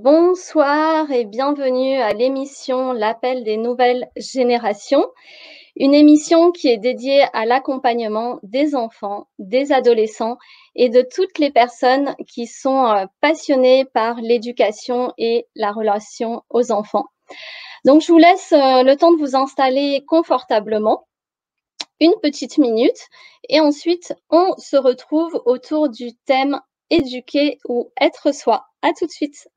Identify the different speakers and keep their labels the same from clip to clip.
Speaker 1: Bonsoir et bienvenue à l'émission L'appel des nouvelles générations, une émission qui est dédiée à l'accompagnement des enfants, des adolescents et de toutes les personnes qui sont passionnées par l'éducation et la relation aux enfants. Donc, je vous laisse le temps de vous installer confortablement, une petite minute, et ensuite, on se retrouve autour du thème éduquer ou être soi. À tout de suite.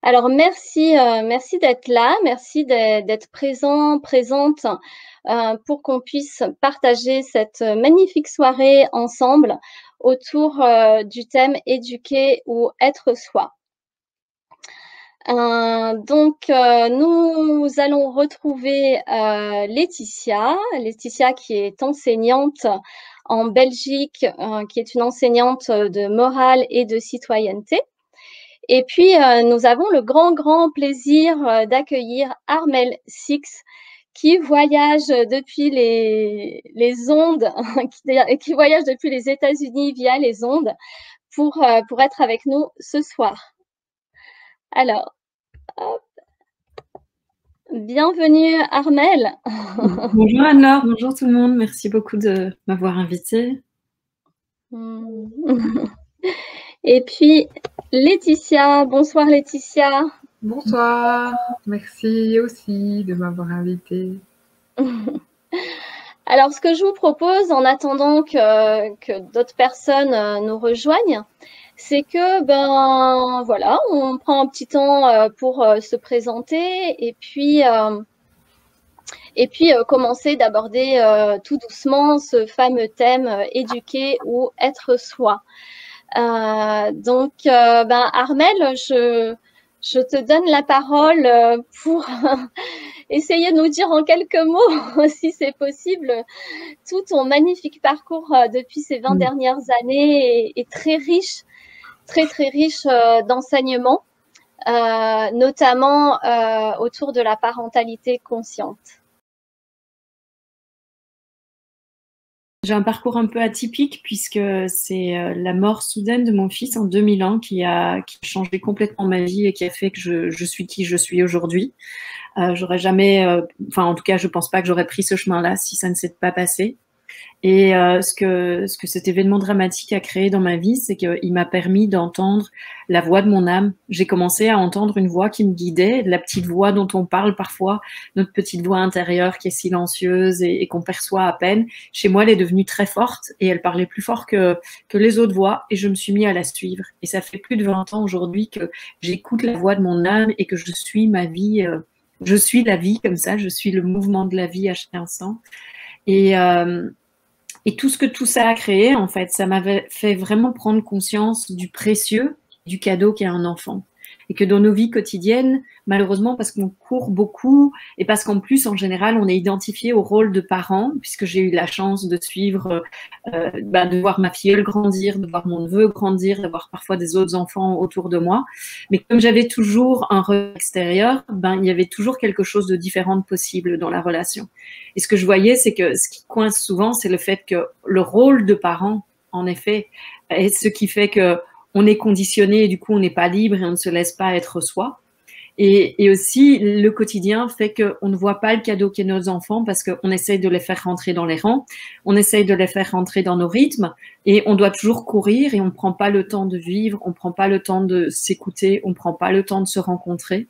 Speaker 1: Alors merci, merci d'être là, merci d'être présente, pour qu'on puisse partager cette magnifique soirée ensemble autour, du thème éduquer ou être soi. Nous allons retrouver, Laetitia qui est enseignante en Belgique, qui est une enseignante de morale et de citoyenneté. Et puis, nous avons le grand plaisir d'accueillir Armelle Six, qui voyage depuis les ondes, qui voyage depuis les États-Unis via les ondes pour être avec nous ce soir. Alors, hop. Bienvenue Armelle.
Speaker 2: Bonjour Anne-Laure, bonjour tout le monde, merci beaucoup de m'avoir invitée.
Speaker 1: Et puis Laetitia, bonsoir Laetitia.
Speaker 3: Bonsoir, merci aussi de m'avoir invitée.
Speaker 1: Alors, ce que je vous propose, en attendant que d'autres personnes nous rejoignent, c'est que, ben voilà, on prend un petit temps pour se présenter et puis commencer d'aborder tout doucement ce fameux thème éduquer ou être soi. Armelle, je te donne la parole pour essayer de nous dire en quelques mots, si c'est possible, tout ton magnifique parcours depuis ces 20 dernières années est très riche, très riche d'enseignements, notamment autour de la parentalité consciente.
Speaker 2: J'ai un parcours un peu atypique puisque c'est la mort soudaine de mon fils en 2001 qui a changé complètement ma vie et qui a fait que je suis qui je suis aujourd'hui. J'aurais jamais, en tout cas, je pense pas que j'aurais pris ce chemin-là si ça ne s'était pas passé. Et ce que cet événement dramatique a créé dans ma vie, c'est qu'il m'a permis d'entendre la voix de mon âme. J'ai commencé à entendre une voix qui me guidait, la petite voix dont on parle parfois, notre petite voix intérieure qui est silencieuse et qu'on perçoit à peine. Chez moi, elle est devenue très forte et elle parlait plus fort que les autres voix et je me suis mis à la suivre. Et ça fait plus de 20 ans aujourd'hui que j'écoute la voix de mon âme et que je suis ma vie. Je suis la vie comme ça, je suis le mouvement de la vie à chaque instant. Et tout ce que tout ça a créé, en fait, ça m'avait fait vraiment prendre conscience du précieux, du cadeau qu'est un enfant. Et que dans nos vies quotidiennes, malheureusement, parce qu'on court beaucoup et parce qu'en plus, en général, on est identifié au rôle de parent, puisque j'ai eu la chance de suivre, de voir ma filleule grandir, de voir mon neveu grandir, d'avoir parfois des autres enfants autour de moi. Mais comme j'avais toujours un regard extérieur, il y avait toujours quelque chose de différent de possible dans la relation. Et ce que je voyais, c'est que ce qui coince souvent, c'est le fait que le rôle de parent, en effet, est ce qui fait que on est conditionné et du coup on n'est pas libre et on ne se laisse pas être soi. Et aussi, le quotidien fait qu'on ne voit pas le cadeau qu'est nos enfants parce qu'on essaye de les faire rentrer dans les rangs, on essaye de les faire rentrer dans nos rythmes et on doit toujours courir et on ne prend pas le temps de vivre, on ne prend pas le temps de s'écouter, on ne prend pas le temps de se rencontrer.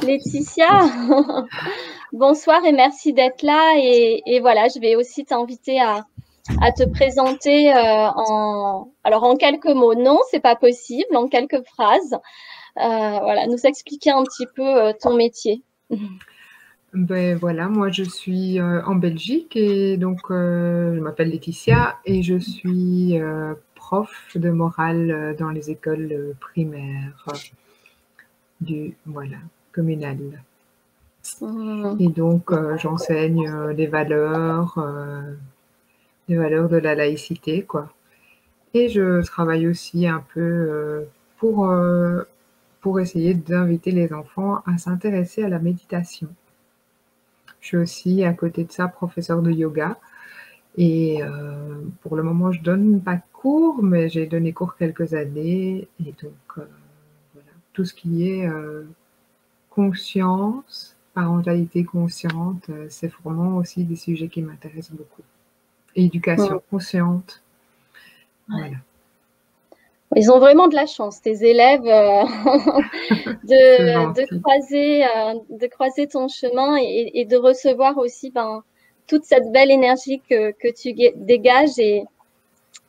Speaker 1: Laetitia, bonsoir et merci d'être là. Et voilà, je vais aussi t'inviter à te présenter en quelques mots. Non, c'est pas possible, en quelques phrases. Voilà, nous expliquer un petit peu ton métier.
Speaker 3: Ben voilà, moi je suis en Belgique et donc je m'appelle Laetitia et je suis prof de morale dans les écoles primaires communales. Et donc j'enseigne les valeurs de la laïcité, quoi. Et je travaille aussi un peu pour essayer d'inviter les enfants à s'intéresser à la méditation. Je suis aussi, à côté de ça, professeure de yoga. Et pour le moment, je donne pas cours, mais j'ai donné cours quelques années. Et donc, voilà, tout ce qui est conscience, parentalité consciente, c'est vraiment aussi des sujets qui m'intéressent beaucoup. Et éducation consciente, voilà.
Speaker 1: Ils ont vraiment de la chance, tes élèves, de croiser ton chemin et de recevoir aussi toute cette belle énergie que tu dégages. Et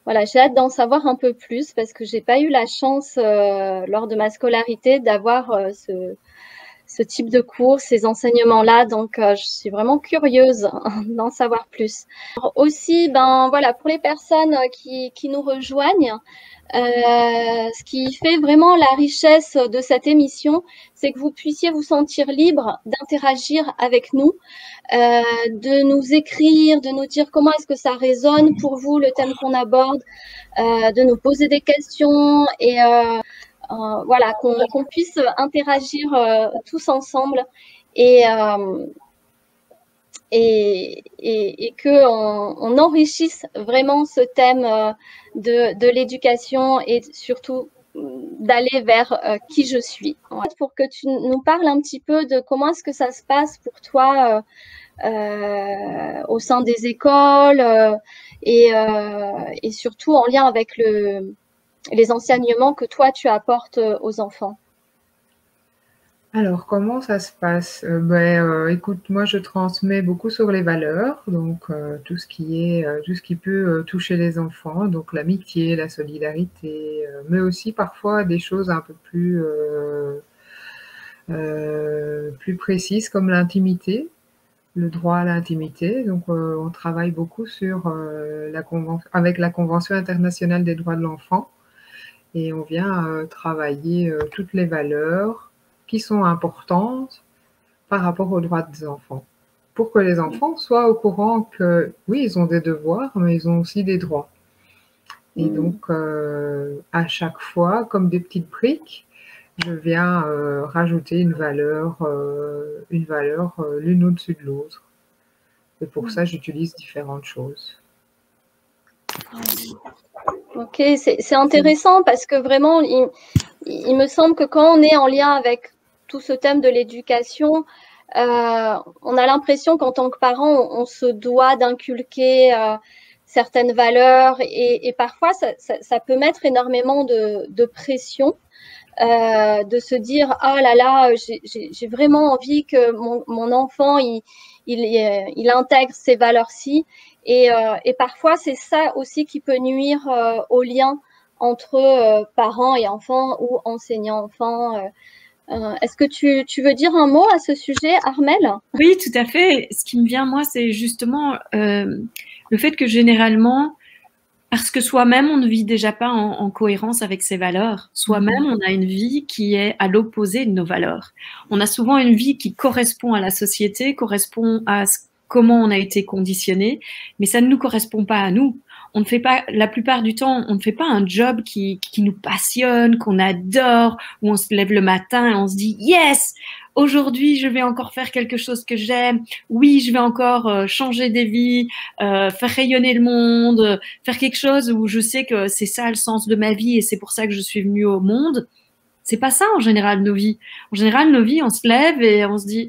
Speaker 1: voilà, j'ai hâte d'en savoir un peu plus parce que j'ai pas eu la chance lors de ma scolarité d'avoir ce type de cours, ces enseignements-là. Donc, je suis vraiment curieuse d'en savoir plus. Alors aussi, voilà, pour les personnes qui nous rejoignent, ce qui fait vraiment la richesse de cette émission, c'est que vous puissiez vous sentir libre d'interagir avec nous, de nous écrire, de nous dire comment est-ce que ça résonne pour vous, le thème qu'on aborde, de nous poser des questions et voilà, qu'on puisse interagir tous ensemble et qu'on enrichisse vraiment ce thème de l'éducation et surtout d'aller vers qui je suis. Pour que tu nous parles un petit peu de comment est-ce que ça se passe pour toi au sein des écoles et surtout en lien avec les enseignements que toi tu apportes aux enfants.
Speaker 3: Alors, comment ça se passe? Écoute, moi, je transmets beaucoup sur les valeurs, donc tout ce qui peut toucher les enfants, donc l'amitié, la solidarité, mais aussi parfois des choses un peu plus précises comme l'intimité, le droit à l'intimité. Donc, on travaille beaucoup sur avec la Convention internationale des droits de l'enfant, et on vient travailler toutes les valeurs qui sont importantes par rapport aux droits des enfants, pour que les enfants soient au courant que, oui, ils ont des devoirs, mais ils ont aussi des droits. Et donc, à chaque fois, comme des petites briques, je viens rajouter une valeur l'une au-dessus de l'autre. Et pour ça, j'utilise différentes choses.
Speaker 1: Ok, c'est intéressant parce que vraiment, il me semble que quand on est en lien avec tout ce thème de l'éducation, on a l'impression qu'en tant que parent, on se doit d'inculquer certaines valeurs et parfois ça peut mettre énormément de pression, de se dire ah là là, j'ai vraiment envie que mon enfant il intègre ces valeurs-ci et parfois c'est ça aussi qui peut nuire au lien entre parents et enfants ou enseignants-enfants. Est-ce que tu veux dire un mot à ce sujet, Armelle?
Speaker 2: Oui, tout à fait. Ce qui me vient, moi, c'est justement le fait que généralement, parce que soi-même, on ne vit déjà pas en cohérence avec ses valeurs. Soi-même, on a une vie qui est à l'opposé de nos valeurs. On a souvent une vie qui correspond à la société, correspond à comment on a été conditionné, mais ça ne nous correspond pas à nous. On ne fait pas, la plupart du temps, on ne fait pas un job qui nous passionne, qu'on adore, où on se lève le matin et on se dit yes, aujourd'hui je vais encore faire quelque chose que j'aime. Oui, je vais encore changer des vies, faire rayonner le monde, faire quelque chose où je sais que c'est ça le sens de ma vie et c'est pour ça que je suis venue au monde. C'est pas ça en général nos vies. En général, nos vies, on se lève et on se dit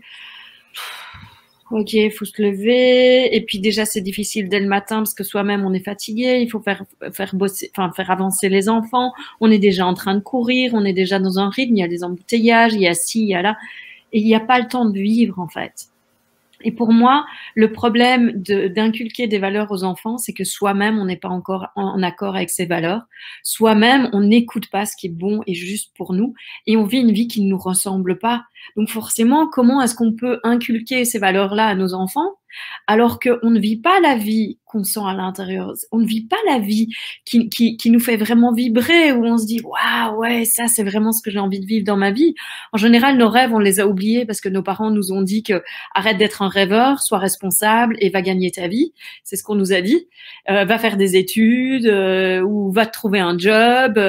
Speaker 2: ok, il faut se lever. Et puis déjà, c'est difficile dès le matin parce que soi-même, on est fatigué. Il faut faire bosser, enfin, faire avancer les enfants. On est déjà en train de courir. On est déjà dans un rythme. Il y a des embouteillages. Il y a ci, il y a là. Et il n'y a pas le temps de vivre, en fait. Et pour moi, le problème d'inculquer des valeurs aux enfants, c'est que soi-même, on n'est pas encore en accord avec ces valeurs. Soi-même, on n'écoute pas ce qui est bon et juste pour nous. Et on vit une vie qui ne nous ressemble pas. Donc forcément, comment est-ce qu'on peut inculquer ces valeurs-là à nos enfants alors qu'on ne vit pas la vie qu'on sent à l'intérieur, on ne vit pas la vie qui nous fait vraiment vibrer, où on se dit waouh, ouais, ça c'est vraiment ce que j'ai envie de vivre dans ma vie. En général, nos rêves, on les a oubliés parce que nos parents nous ont dit que arrête d'être un rêveur, sois responsable et va gagner ta vie. C'est ce qu'on nous a dit. Va faire des études ou va te trouver un job,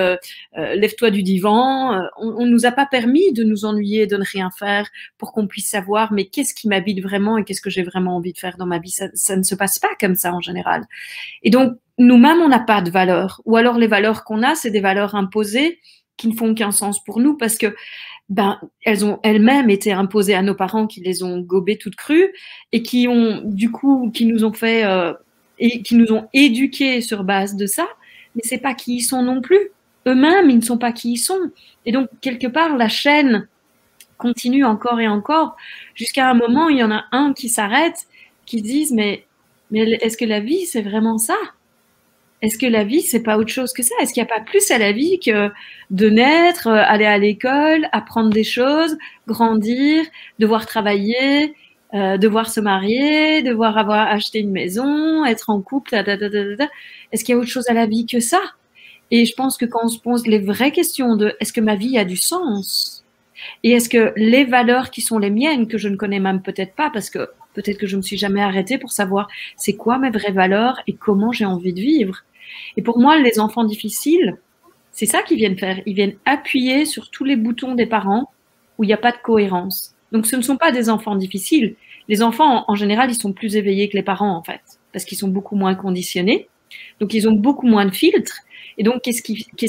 Speaker 2: lève-toi du divan. On nous a pas permis de nous ennuyer, de ne rien faire pour qu'on puisse savoir mais qu'est-ce qui m'habite vraiment et qu'est-ce que j'ai vraiment envie de faire dans ma vie. Ça ne se passe pas comme ça en général. Et donc, nous-mêmes, on n'a pas de valeur. Ou alors, les valeurs qu'on a, c'est des valeurs imposées qui ne font aucun sens pour nous parce que elles ont elles-mêmes été imposées à nos parents qui les ont gobées toutes crues et qui ont, du coup, qui nous ont fait et qui nous ont éduqués sur base de ça. Mais c'est pas qui ils sont non plus. Eux-mêmes, ils ne sont pas qui ils sont. Et donc, quelque part, la chaîne continue encore et encore jusqu'à un moment, il y en a un qui s'arrête, qui se disent, mais est-ce que la vie, c'est vraiment ça? Est-ce que la vie, c'est pas autre chose que ça? Est-ce qu'il n'y a pas plus à la vie que de naître, aller à l'école, apprendre des choses, grandir, devoir travailler, devoir se marier, devoir avoir acheté une maison, être en couple, Est-ce qu'il y a autre chose à la vie que ça? Et je pense que quand on se pose les vraies questions de est-ce que ma vie a du sens? Et est-ce que les valeurs qui sont les miennes, que je ne connais même peut-être pas, parce que peut-être que je me suis jamais arrêtée pour savoir c'est quoi mes vraies valeurs et comment j'ai envie de vivre. Et pour moi, les enfants difficiles, c'est ça qu'ils viennent faire. Ils viennent appuyer sur tous les boutons des parents où il n'y a pas de cohérence. Donc, ce ne sont pas des enfants difficiles. Les enfants, en général, ils sont plus éveillés que les parents, en fait, parce qu'ils sont beaucoup moins conditionnés. Donc, ils ont beaucoup moins de filtres. Et donc, qu'est-ce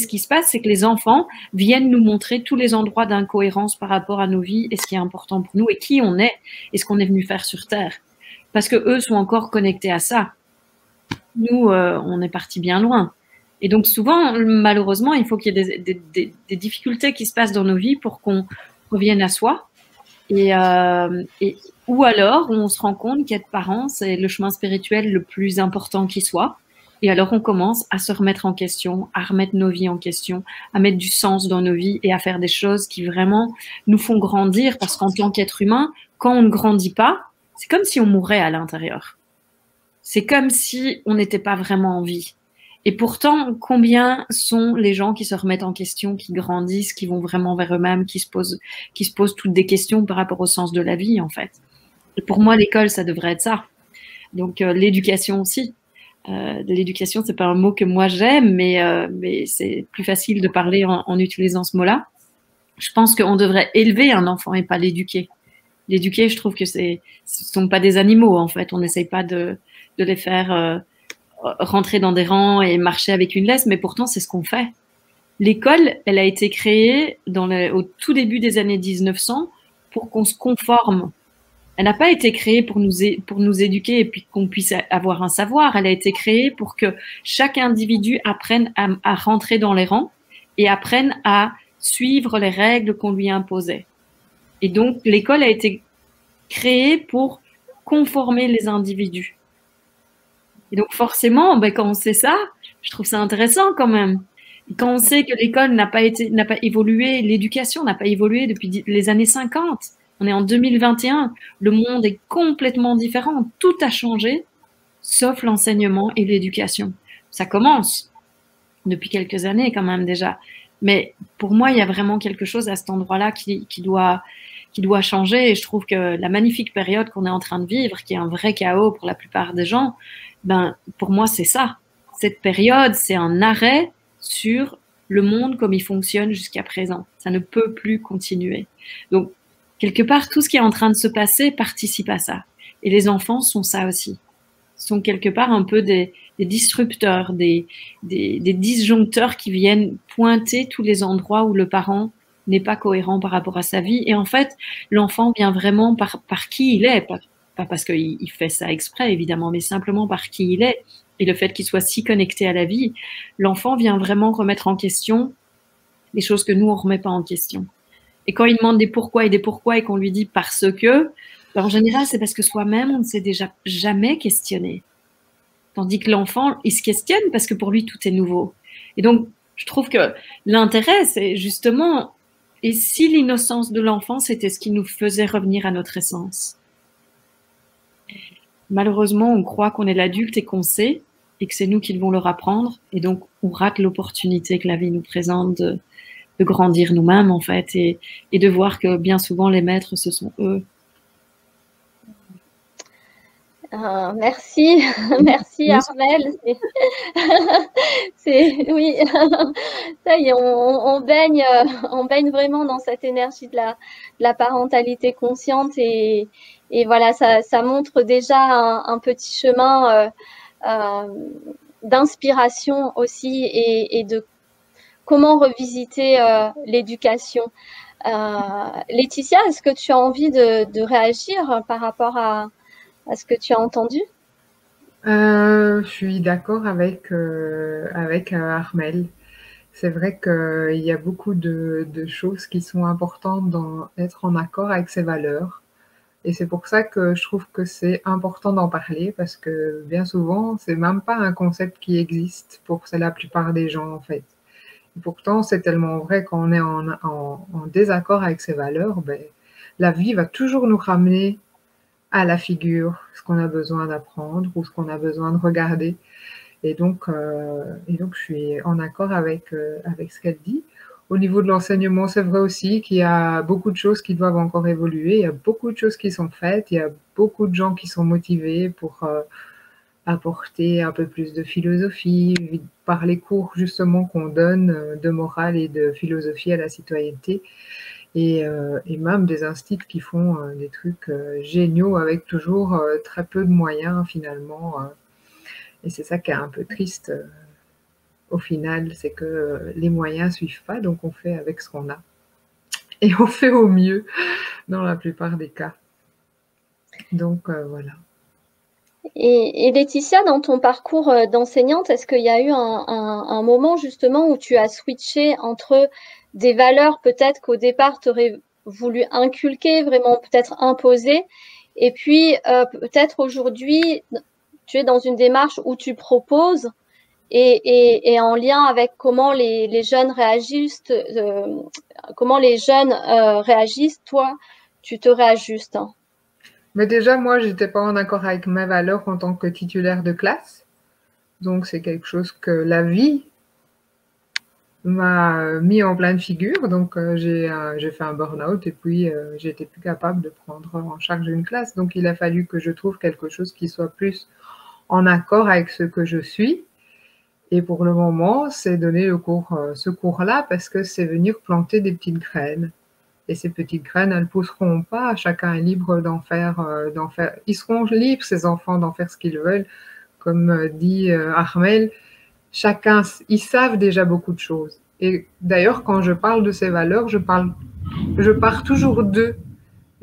Speaker 2: qui se passe? C'est que les enfants viennent nous montrer tous les endroits d'incohérence par rapport à nos vies et ce qui est important pour nous et qui on est et ce qu'on est venu faire sur Terre. Parce que eux sont encore connectés à ça. Nous, on est parti bien loin. Et donc, souvent, malheureusement, il faut qu'il y ait des difficultés qui se passent dans nos vies pour qu'on revienne à soi. Ou alors, on se rend compte qu'être parent, c'est le chemin spirituel le plus important qui soit. Et alors, on commence à se remettre en question, à remettre nos vies en question, à mettre du sens dans nos vies et à faire des choses qui vraiment nous font grandir. Parce qu'en tant qu'être humain, quand on ne grandit pas, c'est comme si on mourait à l'intérieur. C'est comme si on n'était pas vraiment en vie. Et pourtant, combien sont les gens qui se remettent en question, qui grandissent, qui vont vraiment vers eux-mêmes, qui se posent toutes des questions par rapport au sens de la vie, en fait. Et pour moi, l'école, ça devrait être ça. Donc, l'éducation aussi. L'éducation, c'est pas un mot que moi j'aime, mais c'est plus facile de parler en utilisant ce mot-là. Je pense qu'on devrait élever un enfant et pas l'éduquer. L'éduquer, je trouve que ce sont pas des animaux, en fait. On n'essaye pas de les faire rentrer dans des rangs et marcher avec une laisse, mais pourtant, c'est ce qu'on fait. L'école, elle a été créée au tout début des années 1900 pour qu'on se conforme. Elle n'a pas été créée pour nous éduquer et puis qu'on puisse avoir un savoir. Elle a été créée pour que chaque individu apprenne à rentrer dans les rangs et apprenne à suivre les règles qu'on lui imposait. Et donc, l'école a été créée pour conformer les individus. Et donc, forcément, quand on sait ça, je trouve ça intéressant quand même. Quand on sait que l'école n'a pas évolué, l'éducation n'a pas évolué depuis les années 50. On est en 2021, le monde est complètement différent, tout a changé, sauf l'enseignement et l'éducation. Ça commence depuis quelques années quand même déjà, mais pour moi, il y a vraiment quelque chose à cet endroit-là qui doit changer, et je trouve que la magnifique période qu'on est en train de vivre, qui est un vrai chaos pour la plupart des gens, pour moi, c'est ça. Cette période, c'est un arrêt sur le monde comme il fonctionne jusqu'à présent. Ça ne peut plus continuer. Donc, quelque part, tout ce qui est en train de se passer participe à ça. Et les enfants sont ça aussi. Sont quelque part un peu des disrupteurs, des disjoncteurs qui viennent pointer tous les endroits où le parent n'est pas cohérent par rapport à sa vie. Et en fait, l'enfant vient vraiment par qui il est, pas parce qu'il fait ça exprès, évidemment, mais simplement par qui il est. Et le fait qu'il soit si connecté à la vie, l'enfant vient vraiment remettre en question les choses que nous, on ne remet pas en question. Et quand il demande des pourquoi et qu'on lui dit parce que, en général, c'est parce que soi-même, on ne s'est déjà jamais questionné. Tandis que l'enfant, il se questionne parce que pour lui, tout est nouveau. Et donc, je trouve que l'intérêt, c'est justement, et si l'innocence de l'enfant, c'était ce qui nous faisait revenir à notre essence? Malheureusement, on croit qu'on est l'adulte et qu'on sait, et que c'est nous qui devons leur apprendre. Et donc, on rate l'opportunité que la vie nous présente de grandir nous-mêmes, en fait, et de voir que bien souvent, les maîtres, ce sont eux.
Speaker 1: Merci, merci Armelle. Oui, ça y est, on baigne vraiment dans cette énergie de la parentalité consciente et voilà, ça montre déjà un petit chemin d'inspiration aussi et de comment revisiter l'éducation. Laetitia, est-ce que tu as envie de réagir par rapport à ce que tu as entendu?
Speaker 3: Je suis d'accord avec Armelle. C'est vrai qu'il y a beaucoup de choses qui sont importantes dans être en accord avec ses valeurs. Et c'est pour ça que je trouve que c'est important d'en parler parce que bien souvent, c'est même pas un concept qui existe pour la plupart des gens en fait. Et pourtant, c'est tellement vrai quand on est en désaccord avec ses valeurs, ben, la vie va toujours nous ramener à la figure ce qu'on a besoin d'apprendre ou ce qu'on a besoin de regarder. Et donc je suis en accord avec ce qu'elle dit. Au niveau de l'enseignement, c'est vrai aussi qu'il y a beaucoup de choses qui doivent encore évoluer. Il y a beaucoup de choses qui sont faites. Il y a beaucoup de gens qui sont motivés pour apporter un peu plus de philosophie par les cours justement qu'on donne de morale et de philosophie à la citoyenneté. Et même des instituts qui font des trucs géniaux avec toujours très peu de moyens finalement. Et c'est ça qui est un peu triste au final, c'est que les moyens suivent pas, donc on fait avec ce qu'on a. Et on fait au mieux dans la plupart des cas. Donc voilà.
Speaker 1: Et Laetitia, dans ton parcours d'enseignante, est-ce qu'il y a eu un moment justement où tu as switché entre des valeurs peut-être qu'au départ tu aurais voulu inculquer, vraiment peut-être imposer, et puis peut-être aujourd'hui tu es dans une démarche où tu proposes et en lien avec comment les jeunes réagissent, comment les jeunes réagissent, toi tu te réajustes, hein.
Speaker 3: Mais déjà, moi, j'étais pas en accord avec mes valeurs en tant que titulaire de classe. Donc, c'est quelque chose que la vie m'a mis en pleine figure. Donc, j'ai fait un burn-out et puis j'étais plus capable de prendre en charge une classe. Donc, il a fallu que je trouve quelque chose qui soit plus en accord avec ce que je suis. Et pour le moment, c'est donner ce cours-là parce que c'est venir planter des petites graines. Et ces petites graines, elles pousseront pas. Chacun est libre d'en faire. Ils seront libres, ces enfants, d'en faire ce qu'ils veulent. Comme dit Armelle, ils savent déjà beaucoup de choses. Et d'ailleurs, quand je parle de ces valeurs, je pars toujours d'eux.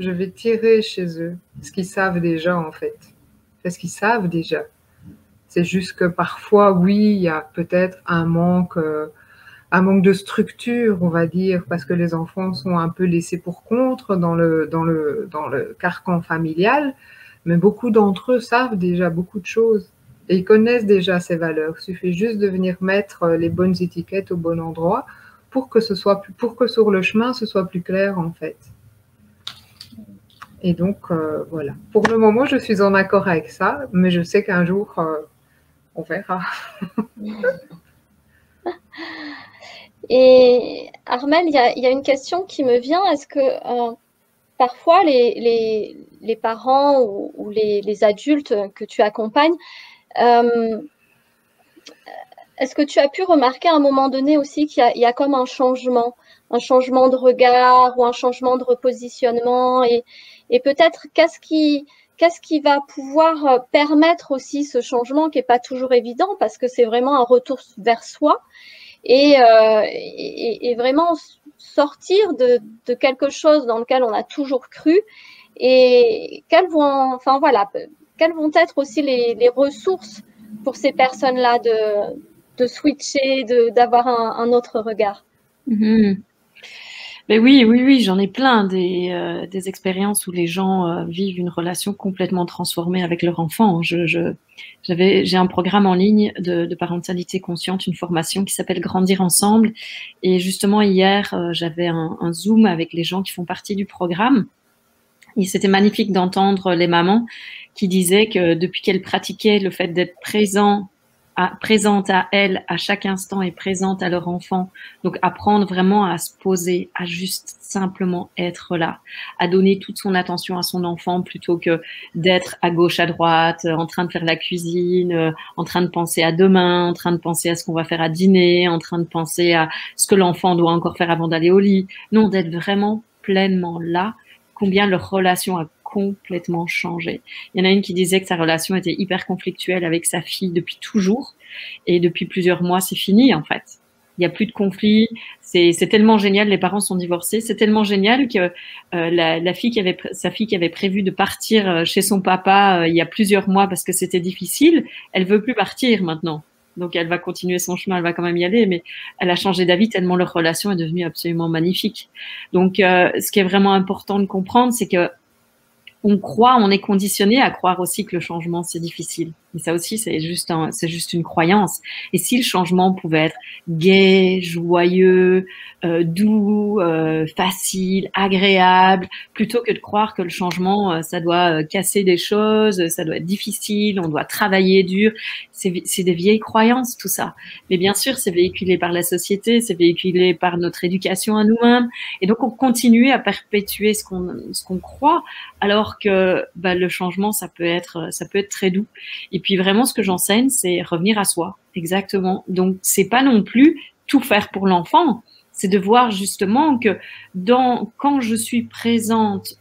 Speaker 3: Je vais tirer chez eux ce qu'ils savent déjà, en fait. Parce qu'ils savent déjà. C'est juste que parfois, oui, il y a peut-être un manque de structure, on va dire, parce que les enfants sont un peu laissés pour compte dans le carcan familial, mais beaucoup d'entre eux savent déjà beaucoup de choses et ils connaissent déjà ces valeurs. Il suffit juste de venir mettre les bonnes étiquettes au bon endroit pour que sur le chemin, ce soit plus clair, en fait. Et donc, voilà. Pour le moment, je suis en accord avec ça, mais je sais qu'un jour, on verra.
Speaker 1: Et Armelle, il y a une question qui me vient. Est-ce que parfois les parents ou les adultes que tu accompagnes, est-ce que tu as pu remarquer à un moment donné aussi qu'il y a comme un changement de regard ou un changement de repositionnement et peut-être qu'est-ce qui va pouvoir permettre aussi ce changement qui n'est pas toujours évident parce que c'est vraiment un retour vers soi et vraiment sortir de quelque chose dans lequel on a toujours cru et quelles vont être aussi les ressources pour ces personnes-là de switcher, d'avoir un autre regard.
Speaker 2: Mm-hmm. Mais oui, j'en ai plein des expériences où les gens vivent une relation complètement transformée avec leur enfant. J'ai un programme en ligne de parentalité consciente, une formation qui s'appelle Grandir ensemble. Et justement, hier, j'avais un Zoom avec les gens qui font partie du programme. Et c'était magnifique d'entendre les mamans qui disaient que depuis qu'elles pratiquaient le fait d'être présent présente à elles à chaque instant et présente à leur enfant. Donc apprendre vraiment à se poser, à juste simplement être là, à donner toute son attention à son enfant plutôt que d'être à gauche, à droite, en train de faire la cuisine, en train de penser à demain, en train de penser à ce qu'on va faire à dîner, en train de penser à ce que l'enfant doit encore faire avant d'aller au lit. Non, d'être vraiment pleinement là, combien leur relation a complètement changé. Il y en a une qui disait que sa relation était hyper conflictuelle avec sa fille depuis toujours, et depuis plusieurs mois, c'est fini en fait. Il n'y a plus de conflit, c'est tellement génial, les parents sont divorcés, c'est tellement génial que sa fille qui avait prévu de partir chez son papa il y a plusieurs mois parce que c'était difficile, elle veut plus partir maintenant. Donc elle va continuer son chemin, elle va quand même y aller, mais elle a changé d'avis tellement leur relation est devenue absolument magnifique. Donc ce qui est vraiment important de comprendre, c'est que on est conditionné à croire aussi que le changement c'est difficile. Et ça aussi c'est juste une croyance. Et si le changement pouvait être gai, joyeux, doux, facile, agréable, plutôt que de croire que le changement ça doit casser des choses, ça doit être difficile, on doit travailler dur, c'est des vieilles croyances tout ça. Mais bien sûr c'est véhiculé par la société, c'est véhiculé par notre éducation à nous-mêmes, et donc on continue à perpétuer ce qu'on croit, alors que le changement ça peut être très doux. Et puis vraiment ce que j'enseigne c'est revenir à soi, exactement. Donc c'est pas non plus tout faire pour l'enfant, c'est de voir justement que quand je suis présente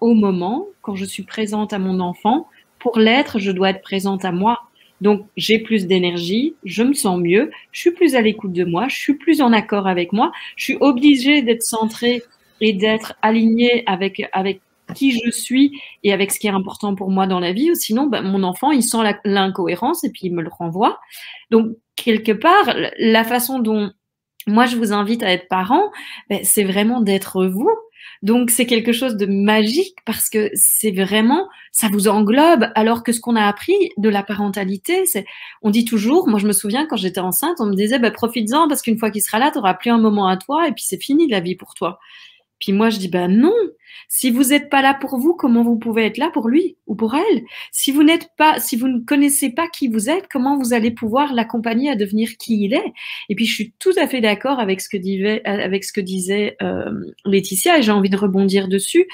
Speaker 2: au moment, quand je suis présente à mon enfant, pour l'être je dois être présente à moi. Donc j'ai plus d'énergie, je me sens mieux, je suis plus à l'écoute de moi, je suis plus en accord avec moi, je suis obligée d'être centrée et d'être alignée avec qui je suis et avec ce qui est important pour moi dans la vie, ou sinon mon enfant il sent l'incohérence et puis il me le renvoie. Donc quelque part la façon dont moi je vous invite à être parent, c'est vraiment d'être vous. Donc c'est quelque chose de magique parce que c'est vraiment, ça vous englobe, alors que ce qu'on a appris de la parentalité, c'est, on dit toujours, moi je me souviens quand j'étais enceinte, on me disait profites-en parce qu'une fois qu'il sera là, tu n'auras plus un moment à toi et puis c'est fini la vie pour toi. Puis moi, je dis, non, si vous n'êtes pas là pour vous, comment vous pouvez être là pour lui ou pour elle? Si vous ne connaissez pas qui vous êtes, comment vous allez pouvoir l'accompagner à devenir qui il est? Et puis, je suis tout à fait d'accord avec ce que disait Laetitia, et j'ai envie de rebondir dessus,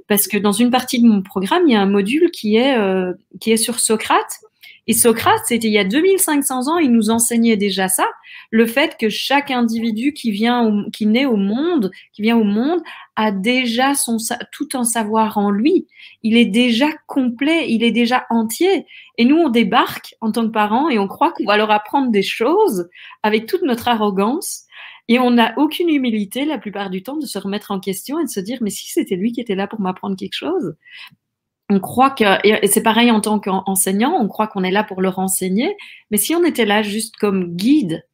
Speaker 2: parce que dans une partie de mon programme, il y a un module qui est sur Socrate. Et Socrate, c'était il y a 2500 ans, il nous enseignait déjà ça, le fait que chaque individu qui naît au monde, qui vient au monde, a déjà tout un savoir en lui. Il est déjà complet, il est déjà entier. Et nous, on débarque en tant que parents et on croit qu'on va leur apprendre des choses avec toute notre arrogance. Et on n'a aucune humilité la plupart du temps de se remettre en question et de se dire, mais si c'était lui qui était là pour m'apprendre quelque chose. On croit et c'est pareil en tant qu'enseignant, on croit qu'on est là pour leur enseigner, mais si on était là juste comme guide,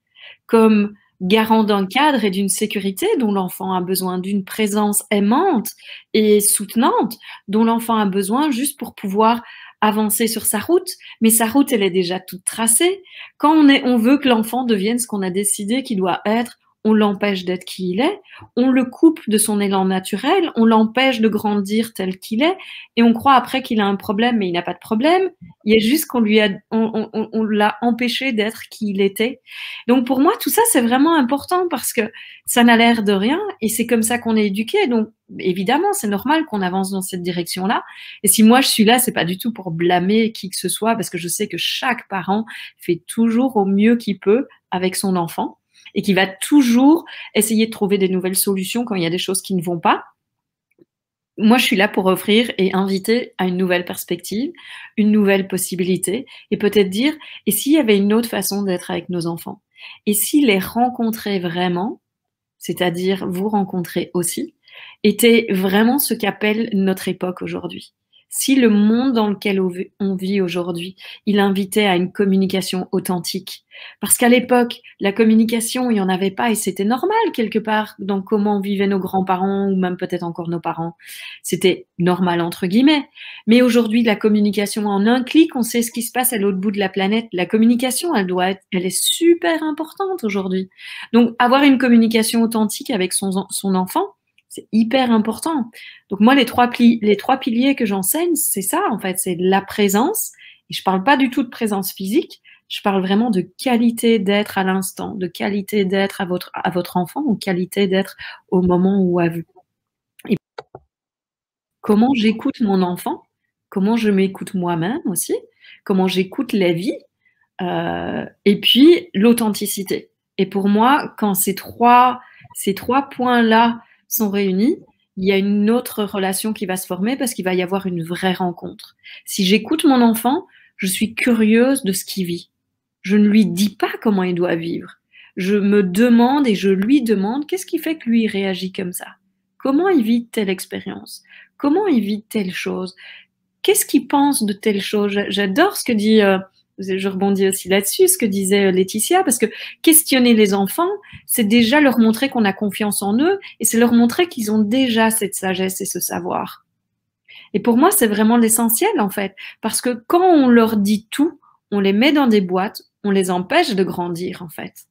Speaker 2: comme garant d'un cadre et d'une sécurité dont l'enfant a besoin, d'une présence aimante et soutenante, dont l'enfant a besoin juste pour pouvoir avancer sur sa route, mais sa route, elle est déjà toute tracée. Quand on veut que l'enfant devienne ce qu'on a décidé qu'il doit être, on l'empêche d'être qui il est, on le coupe de son élan naturel, on l'empêche de grandir tel qu'il est, et on croit après qu'il a un problème, mais il n'a pas de problème. Il y a juste qu'on l'a empêché d'être qui il était. Donc pour moi, tout ça, c'est vraiment important parce que ça n'a l'air de rien, et c'est comme ça qu'on est éduqué. Donc évidemment, c'est normal qu'on avance dans cette direction-là. Et si moi je suis là, c'est pas du tout pour blâmer qui que ce soit, parce que je sais que chaque parent fait toujours au mieux qu'il peut avec son enfant, et qui va toujours essayer de trouver des nouvelles solutions quand il y a des choses qui ne vont pas. Moi, je suis là pour offrir et inviter à une nouvelle perspective, une nouvelle possibilité, et peut-être dire, et s'il y avait une autre façon d'être avec nos enfants? Et s'ils les rencontraient vraiment, c'est-à-dire vous rencontrer aussi, était vraiment ce qu'appelle notre époque aujourd'hui? Si le monde dans lequel on vit aujourd'hui, il invitait à une communication authentique, parce qu'à l'époque, la communication, il n'y en avait pas et c'était normal quelque part dans comment vivaient nos grands-parents ou même peut-être encore nos parents. C'était normal entre guillemets. Mais aujourd'hui, la communication en un clic, on sait ce qui se passe à l'autre bout de la planète. La communication, elle est super importante aujourd'hui. Donc, avoir une communication authentique avec son enfant, c'est hyper important. Donc moi, les trois piliers que j'enseigne, c'est ça en fait, c'est la présence. Et je parle pas du tout de présence physique. Je parle vraiment de qualité d'être à l'instant, de qualité d'être à votre enfant ou qualité d'être au moment où à vous. Et comment j'écoute mon enfant, comment je m'écoute moi-même aussi, comment j'écoute la vie, et puis l'authenticité. Et pour moi, quand ces trois points-là sont réunis, il y a une autre relation qui va se former parce qu'il va y avoir une vraie rencontre. Si j'écoute mon enfant, je suis curieuse de ce qu'il vit. Je ne lui dis pas comment il doit vivre. Je me demande et je lui demande qu'est-ce qui fait que lui réagit comme ça. Comment il vit telle expérience? Comment il vit telle chose? Qu'est-ce qu'il pense de telle chose? J'adore ce que dit, je rebondis aussi là-dessus, ce que disait Laetitia, parce que questionner les enfants, c'est déjà leur montrer qu'on a confiance en eux et c'est leur montrer qu'ils ont déjà cette sagesse et ce savoir. Et pour moi, c'est vraiment l'essentiel, en fait, parce que quand on leur dit tout, on les met dans des boîtes, on les empêche de grandir, en fait.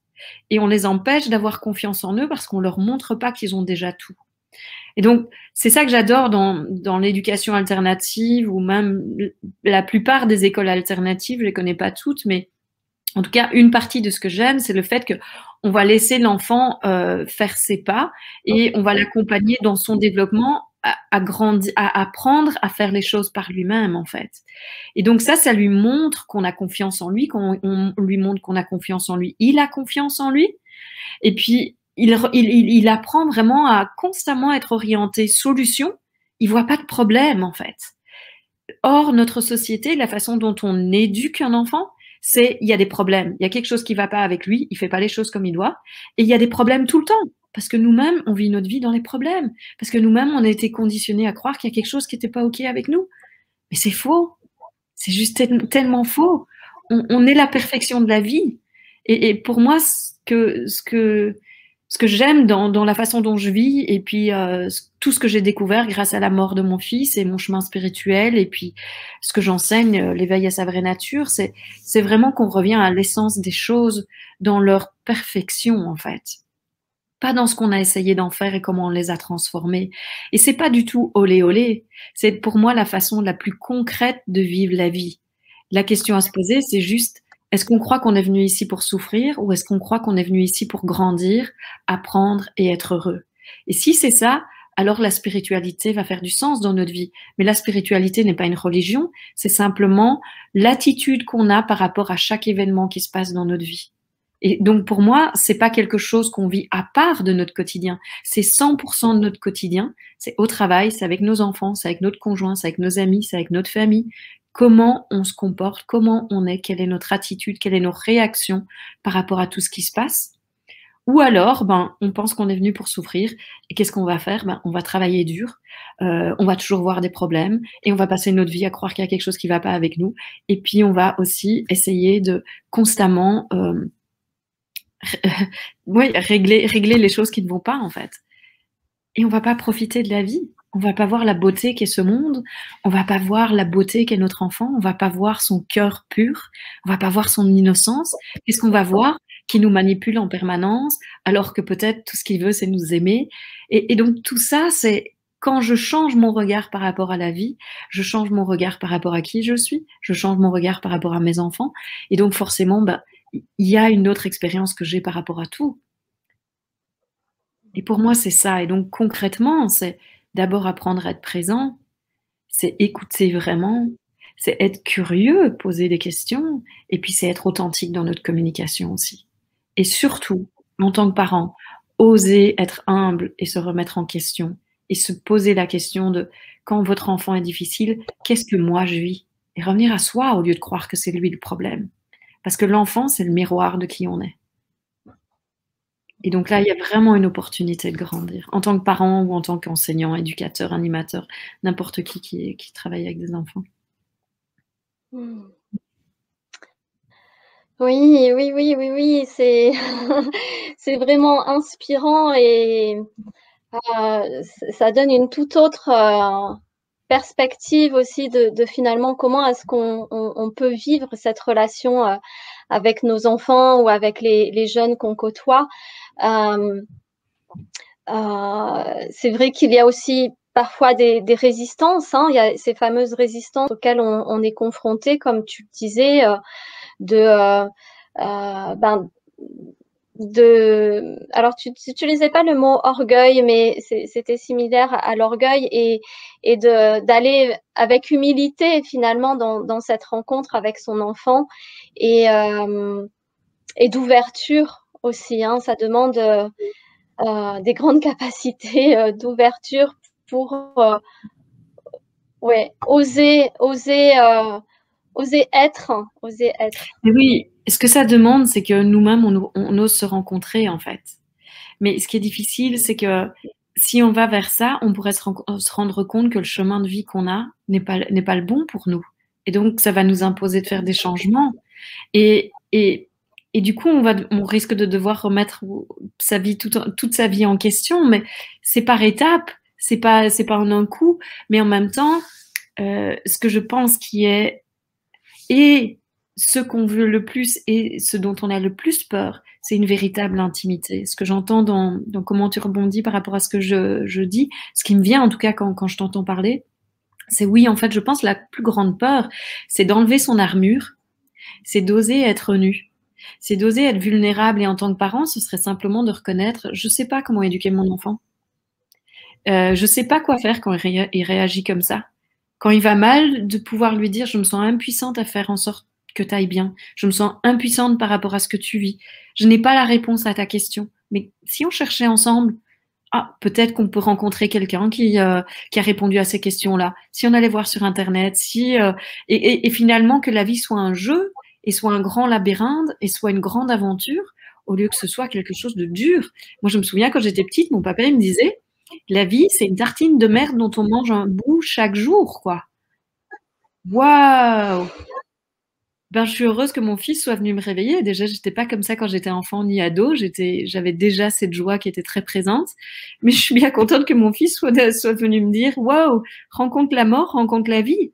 Speaker 2: Et on les empêche d'avoir confiance en eux parce qu'on leur montre pas qu'ils ont déjà tout. Et donc, c'est ça que j'adore dans l'éducation alternative ou même la plupart des écoles alternatives, je les connais pas toutes, mais en tout cas, une partie de ce que j'aime, c'est le fait que on va laisser l'enfant faire ses pas et on va l'accompagner dans son développement à grandir, à apprendre à faire les choses par lui-même, en fait. Et donc ça lui montre qu'on a confiance en lui, qu'on lui montre qu'on a confiance en lui. Il a confiance en lui. Et puis, il apprend vraiment à constamment être orienté solution. Il voit pas de problème, en fait. Or, notre société, la façon dont on éduque un enfant, c'est il y a des problèmes. Il y a quelque chose qui va pas avec lui, il fait pas les choses comme il doit. Et il y a des problèmes tout le temps. Parce que nous-mêmes, on vit notre vie dans les problèmes. Parce que nous-mêmes, on a été conditionnés à croire qu'il y a quelque chose qui n'était pas OK avec nous. Mais c'est faux. C'est juste tellement faux. On est la perfection de la vie. Et pour moi, ce que j'aime dans la façon dont je vis et puis tout ce que j'ai découvert grâce à la mort de mon fils et mon chemin spirituel et puis ce que j'enseigne, l'éveil à sa vraie nature, c'est vraiment qu'on revient à l'essence des choses dans leur perfection, en fait. Pas dans ce qu'on a essayé d'en faire et comment on les a transformés. Et c'est pas du tout olé olé. C'est pour moi la façon la plus concrète de vivre la vie. La question à se poser, c'est juste, est-ce qu'on croit qu'on est venu ici pour souffrir ou est-ce qu'on croit qu'on est venu ici pour grandir, apprendre et être heureux? Et si c'est ça, alors la spiritualité va faire du sens dans notre vie. Mais la spiritualité n'est pas une religion, c'est simplement l'attitude qu'on a par rapport à chaque événement qui se passe dans notre vie. Et donc pour moi, c'est pas quelque chose qu'on vit à part de notre quotidien. C'est 100% de notre quotidien. C'est au travail, c'est avec nos enfants, c'est avec notre conjoint, c'est avec nos amis, c'est avec notre famille. Comment on se comporte, comment on est, quelle est notre attitude, quelles sont nos réactions par rapport à tout ce qui se passe. Ou alors, on pense qu'on est venu pour souffrir. Et qu'est-ce qu'on va faire? On va travailler dur. On va toujours voir des problèmes et on va passer notre vie à croire qu'il y a quelque chose qui va pas avec nous. Et puis on va aussi essayer de constamment régler les choses qui ne vont pas, en fait. Et on va pas profiter de la vie. On va pas voir la beauté qu'est ce monde. On va pas voir la beauté qu'est notre enfant. On va pas voir son cœur pur. On va pas voir son innocence. Qu'est-ce qu'on va voir? Qui nous manipule en permanence, alors que peut-être tout ce qu'il veut, c'est nous aimer. Et donc tout ça, c'est quand je change mon regard par rapport à la vie, je change mon regard par rapport à qui je suis, je change mon regard par rapport à mes enfants. Et donc forcément, il y a une autre expérience que j'ai par rapport à tout. Et pour moi, c'est ça. Et donc, concrètement, c'est d'abord apprendre à être présent, c'est écouter vraiment, c'est être curieux, poser des questions, et puis c'est être authentique dans notre communication aussi. Et surtout, en tant que parent, oser être humble et se remettre en question, et se poser la question de quand votre enfant est difficile, qu'est-ce que moi je vis? Et revenir à soi au lieu de croire que c'est lui le problème. Parce que l'enfant, c'est le miroir de qui on est. Et donc là, il y a vraiment une opportunité de grandir. En tant que parent ou en tant qu'enseignant, éducateur, animateur, n'importe qui travaille avec des enfants.
Speaker 1: Oui, c'est vraiment inspirant et ça donne une toute autre perspective aussi de finalement comment est-ce qu'on peut vivre cette relation avec nos enfants ou avec les jeunes qu'on côtoie. C'est vrai qu'il y a aussi parfois des résistances, hein. Il y a ces fameuses résistances auxquelles on est confronté, comme tu le disais, Alors tu n'utilisais pas le mot orgueil, mais c'était similaire à l'orgueil et d'aller avec humilité finalement dans cette rencontre avec son enfant et d'ouverture aussi. Hein, ça demande des grandes capacités d'ouverture pour oser être.
Speaker 2: Et oui, ce que ça demande, c'est que nous-mêmes, on ose se rencontrer, en fait. Mais ce qui est difficile, c'est que si on va vers ça, on pourrait se rendre compte que le chemin de vie qu'on a n'est pas le bon pour nous. Et donc, ça va nous imposer de faire des changements. Et du coup, on risque de devoir remettre sa vie, toute sa vie en question, mais c'est par étapes, c'est pas en un coup. Mais en même temps, ce que je pense qui est et ce qu'on veut le plus et ce dont on a le plus peur, c'est une véritable intimité. Ce que j'entends dans comment tu rebondis par rapport à ce que je dis, ce qui me vient en tout cas quand je t'entends parler, c'est oui, en fait, je pense que la plus grande peur, c'est d'enlever son armure, c'est d'oser être nu, c'est d'oser être vulnérable. Et en tant que parent, ce serait simplement de reconnaître, je sais pas comment éduquer mon enfant. Je sais pas quoi faire quand il réagit comme ça. Quand il va mal, de pouvoir lui dire, je me sens impuissante à faire en sorte que tu ailles bien. Je me sens impuissante par rapport à ce que tu vis. Je n'ai pas la réponse à ta question. Mais si on cherchait ensemble, peut-être qu'on peut rencontrer quelqu'un qui a répondu à ces questions-là. Si on allait voir sur Internet, et finalement que la vie soit un jeu et soit un grand labyrinthe et soit une grande aventure, au lieu que ce soit quelque chose de dur. Moi, je me souviens quand j'étais petite, mon papa il me disait, la vie, c'est une tartine de merde dont on mange un bout chaque jour, quoi. Waouh! Ben, je suis heureuse que mon fils soit venu me réveiller. Déjà, j'étais pas comme ça quand j'étais enfant ni ado. J'avais déjà cette joie qui était très présente. Mais je suis bien contente que mon fils soit venu me dire, waouh, rencontre la mort, rencontre la vie.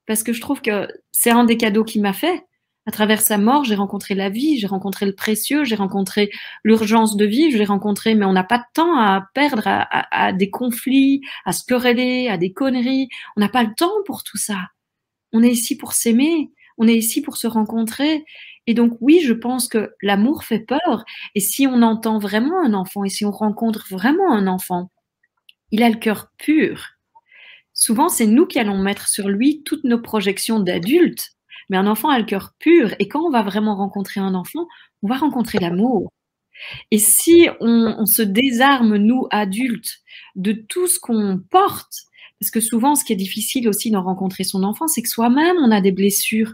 Speaker 2: Parce que je trouve que c'est un des cadeaux qu'il m'a fait. À travers sa mort, j'ai rencontré la vie, j'ai rencontré le précieux, j'ai rencontré l'urgence de vivre, j'ai rencontré, mais on n'a pas de temps à perdre à des conflits, à se quereller, à des conneries. On n'a pas le temps pour tout ça. On est ici pour s'aimer, on est ici pour se rencontrer. Et donc, oui, je pense que l'amour fait peur. Et si on entend vraiment un enfant et si on rencontre vraiment un enfant, il a le cœur pur. Souvent, c'est nous qui allons mettre sur lui toutes nos projections d'adultes. Mais un enfant a le cœur pur. Et quand on va vraiment rencontrer un enfant, on va rencontrer l'amour. Et si on se désarme, nous, adultes, de tout ce qu'on porte, parce que souvent, ce qui est difficile aussi d'en rencontrer son enfant, c'est que soi-même, on a des blessures.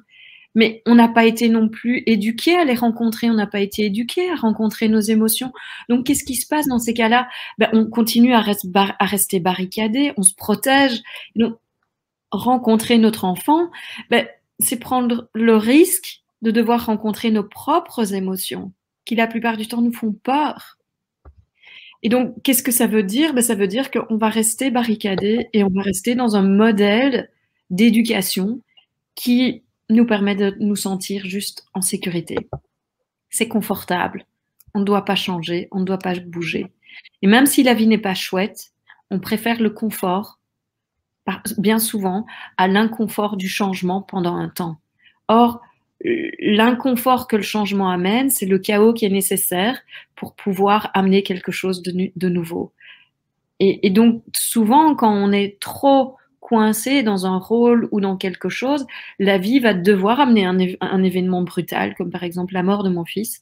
Speaker 2: Mais on n'a pas été non plus éduqué à les rencontrer, on n'a pas été éduqué à rencontrer nos émotions. Donc, qu'est-ce qui se passe dans ces cas-là? On continue à rester barricadé, on se protège. Donc, rencontrer notre enfant, c'est prendre le risque de devoir rencontrer nos propres émotions, qui la plupart du temps nous font peur. Et donc, qu'est-ce que ça veut dire? Ça veut dire qu'on va rester barricadé et on va rester dans un modèle d'éducation qui nous permet de nous sentir juste en sécurité. C'est confortable. On ne doit pas changer, on ne doit pas bouger. Et même si la vie n'est pas chouette, on préfère le confort, bien souvent, à l'inconfort du changement pendant un temps. Or, l'inconfort que le changement amène, c'est le chaos qui est nécessaire pour pouvoir amener quelque chose de nouveau. Et donc, souvent, quand on est trop coincé dans un rôle ou dans quelque chose, la vie va devoir amener un événement brutal, comme par exemple la mort de mon fils,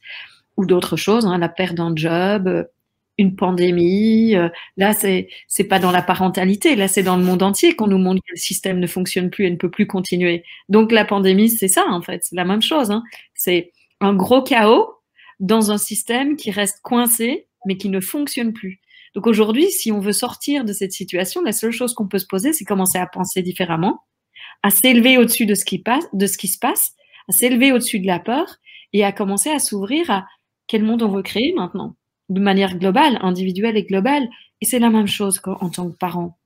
Speaker 2: ou d'autres choses, la perte d'un job, une pandémie. Là, c'est pas dans la parentalité, là, c'est dans le monde entier qu'on nous montre que le système ne fonctionne plus et ne peut plus continuer. Donc, la pandémie, c'est ça, en fait, c'est la même chose. C'est un gros chaos dans un système qui reste coincé, mais qui ne fonctionne plus. Donc aujourd'hui, si on veut sortir de cette situation, la seule chose qu'on peut se poser, c'est commencer à penser différemment, à s'élever au-dessus de ce qui se passe, à s'élever au-dessus de la peur et à commencer à s'ouvrir à quel monde on veut créer maintenant, de manière globale, individuelle et globale. Et c'est la même chose en tant que parent.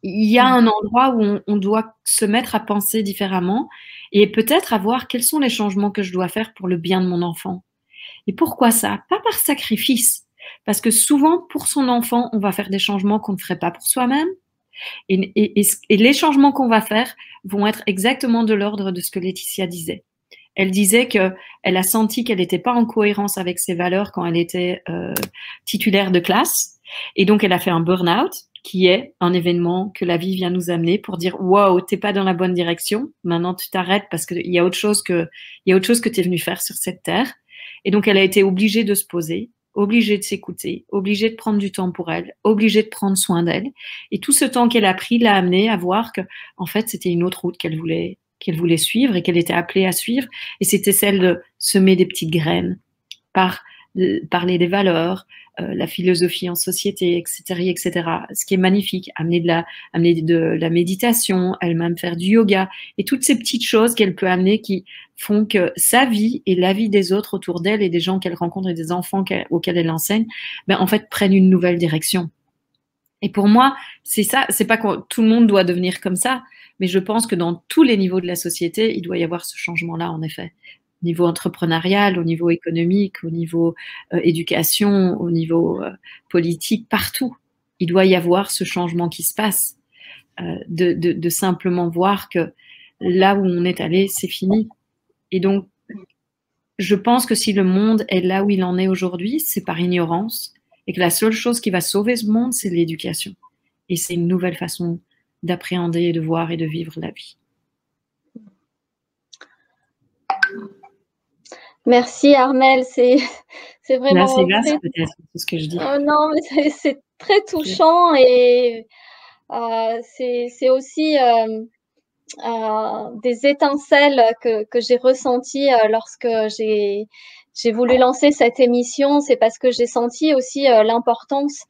Speaker 2: Il y a un endroit où on doit se mettre à penser différemment et peut-être à voir quels sont les changements que je dois faire pour le bien de mon enfant. Et pourquoi ça? Pas par sacrifice. Parce que souvent, pour son enfant, on va faire des changements qu'on ne ferait pas pour soi-même. Et les changements qu'on va faire vont être exactement de l'ordre de ce que Laetitia disait. Elle disait qu'elle a senti qu'elle n'était pas en cohérence avec ses valeurs quand elle était titulaire de classe. Et donc, elle a fait un burn-out, qui est un événement que la vie vient nous amener pour dire « Wow, t'es pas dans la bonne direction. Maintenant, tu t'arrêtes parce qu'il y a autre chose que tu es venu faire sur cette terre. » Et donc, elle a été obligée de se poser, obligée de s'écouter, obligée de prendre du temps pour elle, obligée de prendre soin d'elle. Et tout ce temps qu'elle a pris l'a amenée à voir que, en fait, c'était une autre route qu'elle voulait suivre et qu'elle était appelée à suivre. Et c'était celle de semer des petites graines, parler des valeurs, la philosophie en société, etc., etc. Ce qui est magnifique, amener de la méditation, elle-même faire du yoga et toutes ces petites choses qu'elle peut amener qui font que sa vie et la vie des autres autour d'elle et des gens qu'elle rencontre et des enfants auxquels elle enseigne, ben, en fait, prennent une nouvelle direction. Et pour moi, c'est ça, c'est pas que tout le monde doit devenir comme ça, mais je pense que dans tous les niveaux de la société, il doit y avoir ce changement-là, en effet. Au niveau entrepreneurial, au niveau économique, au niveau éducation, au niveau politique, partout. Il doit y avoir ce changement qui se passe, de simplement voir que là où on est allé, c'est fini. Et donc, je pense que si le monde est là où il en est aujourd'hui, c'est par ignorance, et que la seule chose qui va sauver ce monde, c'est l'éducation. Et c'est une nouvelle façon d'appréhender, et de voir et de vivre la vie.
Speaker 1: Merci Armelle, c'est vraiment...
Speaker 2: Là, c'est grâce peut-être tout ce que je dis.
Speaker 1: Non, mais c'est très touchant et c'est aussi des étincelles que j'ai ressenties lorsque j'ai voulu lancer cette émission. C'est parce que j'ai senti aussi l'importance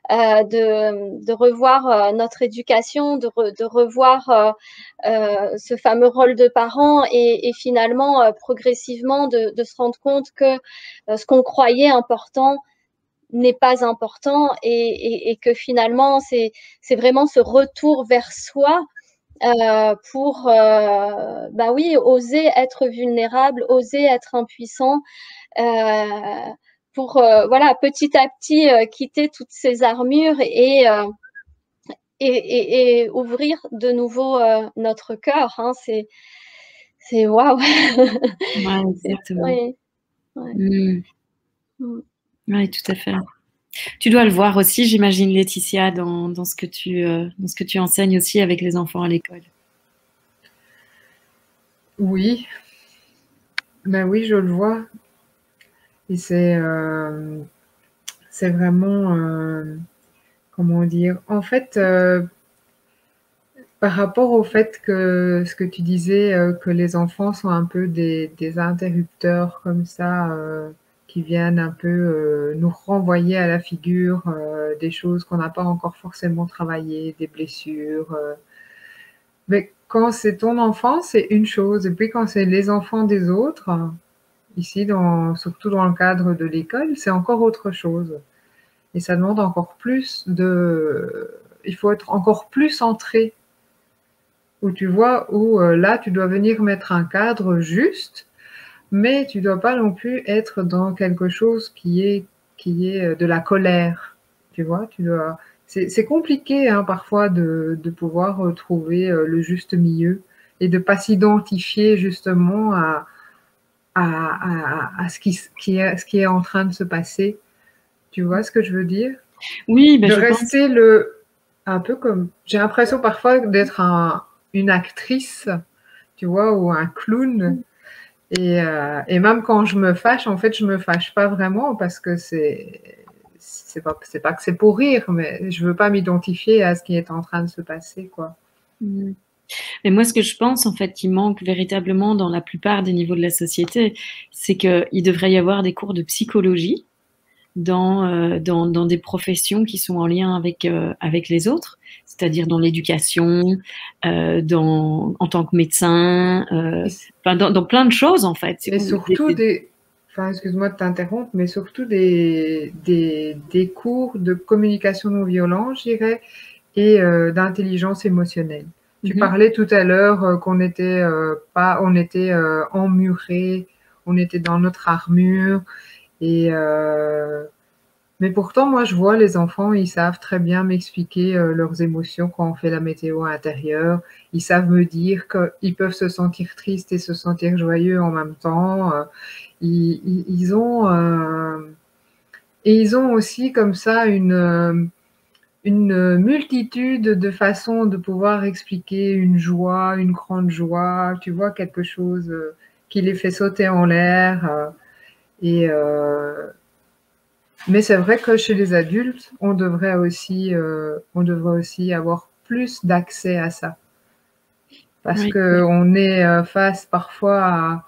Speaker 1: de revoir notre éducation, de revoir ce fameux rôle de parent et finalement progressivement de se rendre compte que ce qu'on croyait important n'est pas important et que finalement c'est vraiment ce retour vers soi pour bah oui, oser être vulnérable, oser être impuissant pour voilà, petit à petit quitter toutes ces armures et ouvrir de nouveau notre cœur. Hein, c'est waouh.
Speaker 2: Ouais, exactement.
Speaker 1: Ouais.
Speaker 2: Oui, tout à fait. Tu dois le voir aussi, j'imagine, Laetitia, dans ce que tu enseignes aussi avec les enfants à l'école.
Speaker 3: Oui, ben oui, je le vois. Et c'est vraiment, comment dire, en fait, par rapport au fait que ce que tu disais, que les enfants sont un peu des interrupteurs comme ça, qui viennent un peu nous renvoyer à la figure des choses qu'on n'a pas encore forcément travaillées, des blessures. Mais quand c'est ton enfant, c'est une chose. Et puis quand c'est les enfants des autres, ici, surtout dans le cadre de l'école, c'est encore autre chose. Et ça demande encore plus il faut être encore plus centré. Où tu vois, là, tu dois venir mettre un cadre juste, mais tu dois pas non plus être dans quelque chose qui est de la colère. Tu vois, c'est compliqué hein, parfois de pouvoir trouver le juste milieu et de pas s'identifier justement à ce qui est en train de se passer. Tu vois ce que je veux dire?
Speaker 2: Oui, ben
Speaker 3: de
Speaker 2: je
Speaker 3: rester un peu comme... J'ai l'impression parfois d'être une actrice, tu vois, ou un clown. Et même quand je me fâche, en fait, je me fâche pas vraiment parce que c'est pas que c'est pour rire, mais je veux pas m'identifier à ce qui est en train de se passer, quoi.
Speaker 2: Mais moi, ce que je pense, en fait, qui manque véritablement dans la plupart des niveaux de la société, c'est qu'il devrait y avoir des cours de psychologie dans des professions qui sont en lien avec les autres, c'est-à-dire dans l'éducation, en tant que médecin, dans plein de choses, en fait.
Speaker 3: Et surtout enfin, excuse-moi de t'interrompre, mais surtout des cours de communication non violente, je dirais, et d'intelligence émotionnelle. Tu parlais tout à l'heure qu'on était on était emmurés, on était dans notre armure et Mais pourtant, moi, je vois les enfants, ils savent très bien m'expliquer leurs émotions quand on fait la météo intérieure. Ils savent me dire qu'ils peuvent se sentir tristes et se sentir joyeux en même temps. Ils ont, et ils ont aussi comme ça une multitude de façons de pouvoir expliquer une joie, une grande joie, tu vois, quelque chose qui les fait sauter en l'air. Et, mais c'est vrai que chez les adultes, on devrait aussi avoir plus d'accès à ça. Parce
Speaker 2: Oui.
Speaker 3: qu'on est face parfois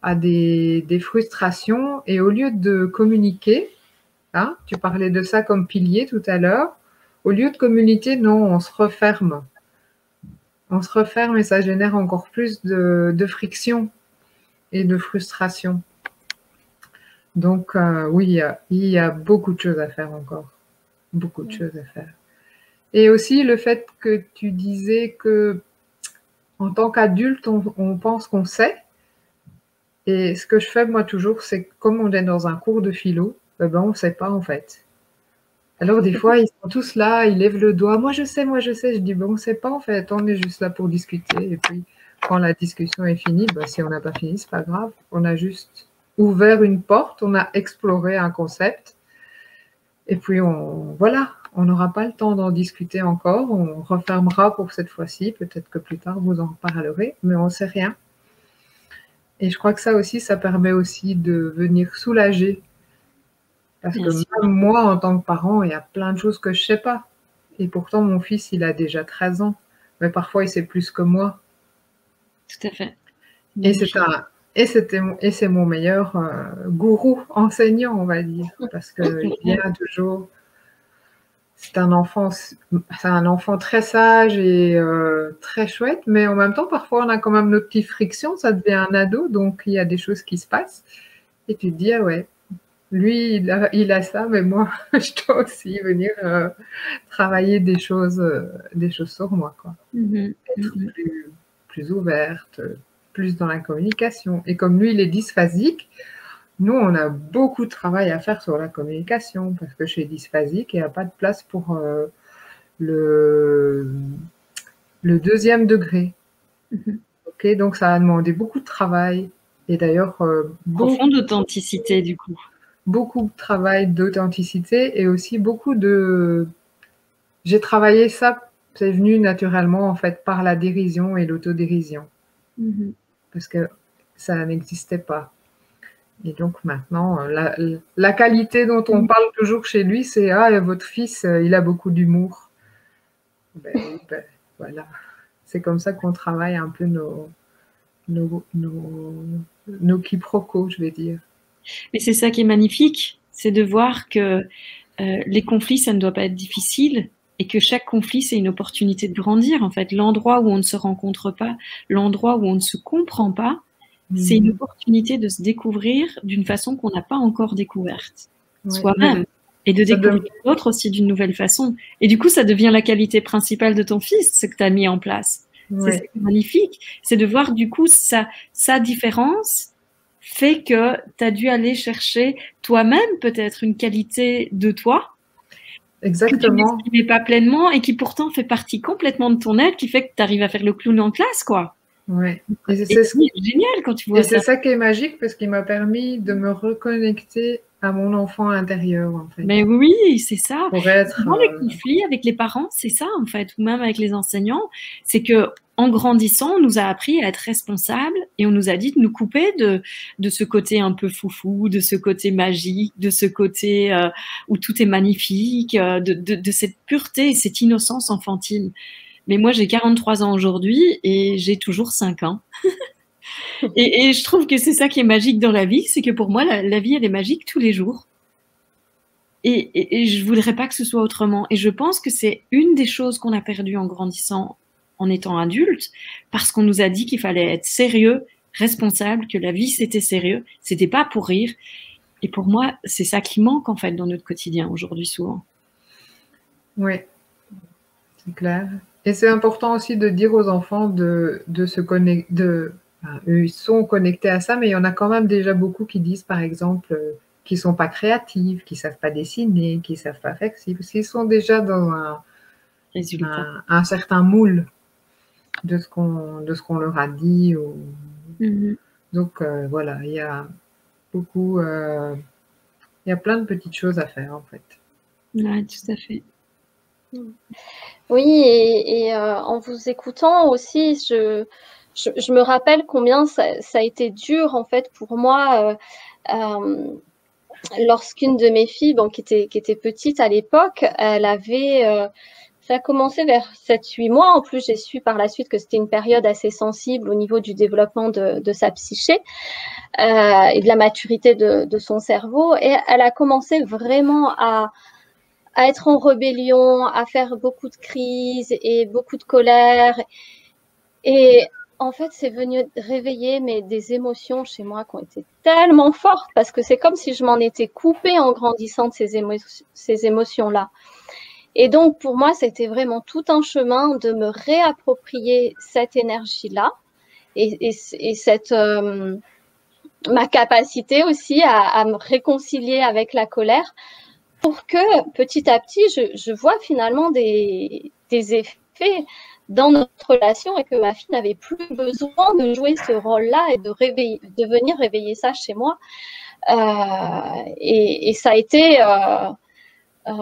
Speaker 3: à des frustrations et au lieu de communiquer, hein, tu parlais de ça comme pilier tout à l'heure, au lieu de communiquer, non, on se referme. On se referme et ça génère encore plus de friction et de frustration. Donc oui, il y a beaucoup de choses à faire encore. Beaucoup de choses à faire. Et aussi le fait que tu disais que en tant qu'adulte, on pense qu'on sait. Et ce que je fais moi toujours, c'est que comme on est dans un cours de philo, ben, on ne sait pas en fait. Alors des fois, ils sont tous là, ils lèvent le doigt. Moi je sais, moi je sais. Je dis, on ne sait pas en fait, on est juste là pour discuter. Et puis, quand la discussion est finie, si on n'a pas fini, c'est pas grave. On a juste ouvert une porte, on a exploré un concept. Et puis, voilà, on n'aura pas le temps d'en discuter encore. On refermera pour cette fois-ci. Peut-être que plus tard, vous en reparlerez, mais on ne sait rien. Et je crois que ça aussi, ça permet aussi de venir soulager. Parce que même moi, en tant que parent, il y a plein de choses que je ne sais pas. Et pourtant, mon fils, il a déjà 13 ans. Mais parfois, il sait plus que moi.
Speaker 2: Tout à fait.
Speaker 3: Et c'est mon meilleur gourou, enseignant, on va dire. Parce qu'il vient toujours... C'est un enfant très sage et très chouette. Mais en même temps, parfois, on a quand même nos petites frictions. Ça devient un ado, donc il y a des choses qui se passent. Et tu te dis, ah ouais, lui, il a ça, mais moi, je dois aussi venir travailler des choses sur moi, quoi. Être plus ouverte, plus dans la communication. Et comme lui, il est dysphasique, nous, on a beaucoup de travail à faire sur la communication, parce que chez dysphasique, il n'y a pas de place pour le deuxième degré. Okay, donc, ça a demandé beaucoup de travail. Et d'ailleurs,
Speaker 2: profond d'authenticité, du coup.
Speaker 3: Beaucoup de travail d'authenticité et aussi beaucoup de... J'ai travaillé ça, c'est venu naturellement en fait par la dérision et l'autodérision. Parce que ça n'existait pas. Et donc maintenant, la qualité dont on parle toujours chez lui, c'est « Ah, votre fils, il a beaucoup d'humour. » Voilà. C'est comme ça qu'on travaille un peu nos quiproquos, je vais dire.
Speaker 2: Mais c'est ça qui est magnifique, c'est de voir que les conflits, ça ne doit pas être difficile et que chaque conflit, c'est une opportunité de grandir. En fait, l'endroit où on ne se rencontre pas, l'endroit où on ne se comprend pas, c'est une opportunité de se découvrir d'une façon qu'on n'a pas encore découverte, soi-même, et de découvrir l'autre aussi d'une nouvelle façon. Et du coup, ça devient la qualité principale de ton fils, ce que tu as mis en place. C'est magnifique. C'est de voir du coup sa différence fait que tu as dû aller chercher toi-même peut-être une qualité de toi.
Speaker 3: Exactement.
Speaker 2: Que tu n'exprimais pas pleinement et qui pourtant fait partie complètement de ton être, qui fait que tu arrives à faire le clown en classe, quoi.
Speaker 3: Ouais.
Speaker 2: C'est génial quand tu vois ça.
Speaker 3: Et c'est ça qui est magique parce qu'il m'a permis de me reconnecter à mon enfant intérieur, en fait.
Speaker 2: Mais oui, c'est ça.
Speaker 3: Pour être...
Speaker 2: Dans les conflits avec les parents, c'est ça, en fait, ou même avec les enseignants, c'est que en grandissant, on nous a appris à être responsables et on nous a dit de nous couper de ce côté un peu foufou, de ce côté magique, de ce côté où tout est magnifique, de cette pureté et cette innocence enfantine. Mais moi, j'ai 43 ans aujourd'hui et j'ai toujours 5 ans. et je trouve que c'est ça qui est magique dans la vie, c'est que pour moi, la vie, elle est magique tous les jours. Et je voudrais pas que ce soit autrement. Et je pense que c'est une des choses qu'on a perdues en grandissant, en étant adulte, parce qu'on nous a dit qu'il fallait être sérieux, responsable, que la vie, c'était sérieux. C'était pas pour rire. Et pour moi, c'est ça qui manque, en fait, dans notre quotidien aujourd'hui, souvent.
Speaker 3: Oui, c'est clair. Et c'est important aussi de dire aux enfants de se connecter, eux, ils sont connectés à ça, mais il y en a quand même déjà beaucoup qui disent, par exemple, qui sont pas créatives, qui savent pas dessiner, qui savent pas faire ci, parce qu'ils sont déjà dans un certain moule de ce qu'on leur a dit. Donc voilà, il y a beaucoup, il y a plein de petites choses à faire en fait.
Speaker 2: Ouais, tout à fait.
Speaker 1: Oui, et en vous écoutant aussi, je me rappelle combien ça a été dur en fait pour moi lorsqu'une de mes filles, bon, qui était petite à l'époque, elle avait ça a commencé vers 7-8 mois. En plus, j'ai su par la suite que c'était une période assez sensible au niveau du développement de sa psyché et de la maturité de son cerveau. Et elle a commencé vraiment à être en rébellion, à faire beaucoup de crises et beaucoup de colère. Et en fait, c'est venu réveiller des émotions chez moi qui ont été tellement fortes parce que c'est comme si je m'en étais coupée en grandissant de ces émotions-là. Et donc, pour moi, c'était vraiment tout un chemin de me réapproprier cette énergie-là et cette, ma capacité aussi à me réconcilier avec la colère pour que petit à petit, je vois finalement des effets dans notre relation et que ma fille n'avait plus besoin de jouer ce rôle-là et de venir réveiller ça chez moi. Et ça a été...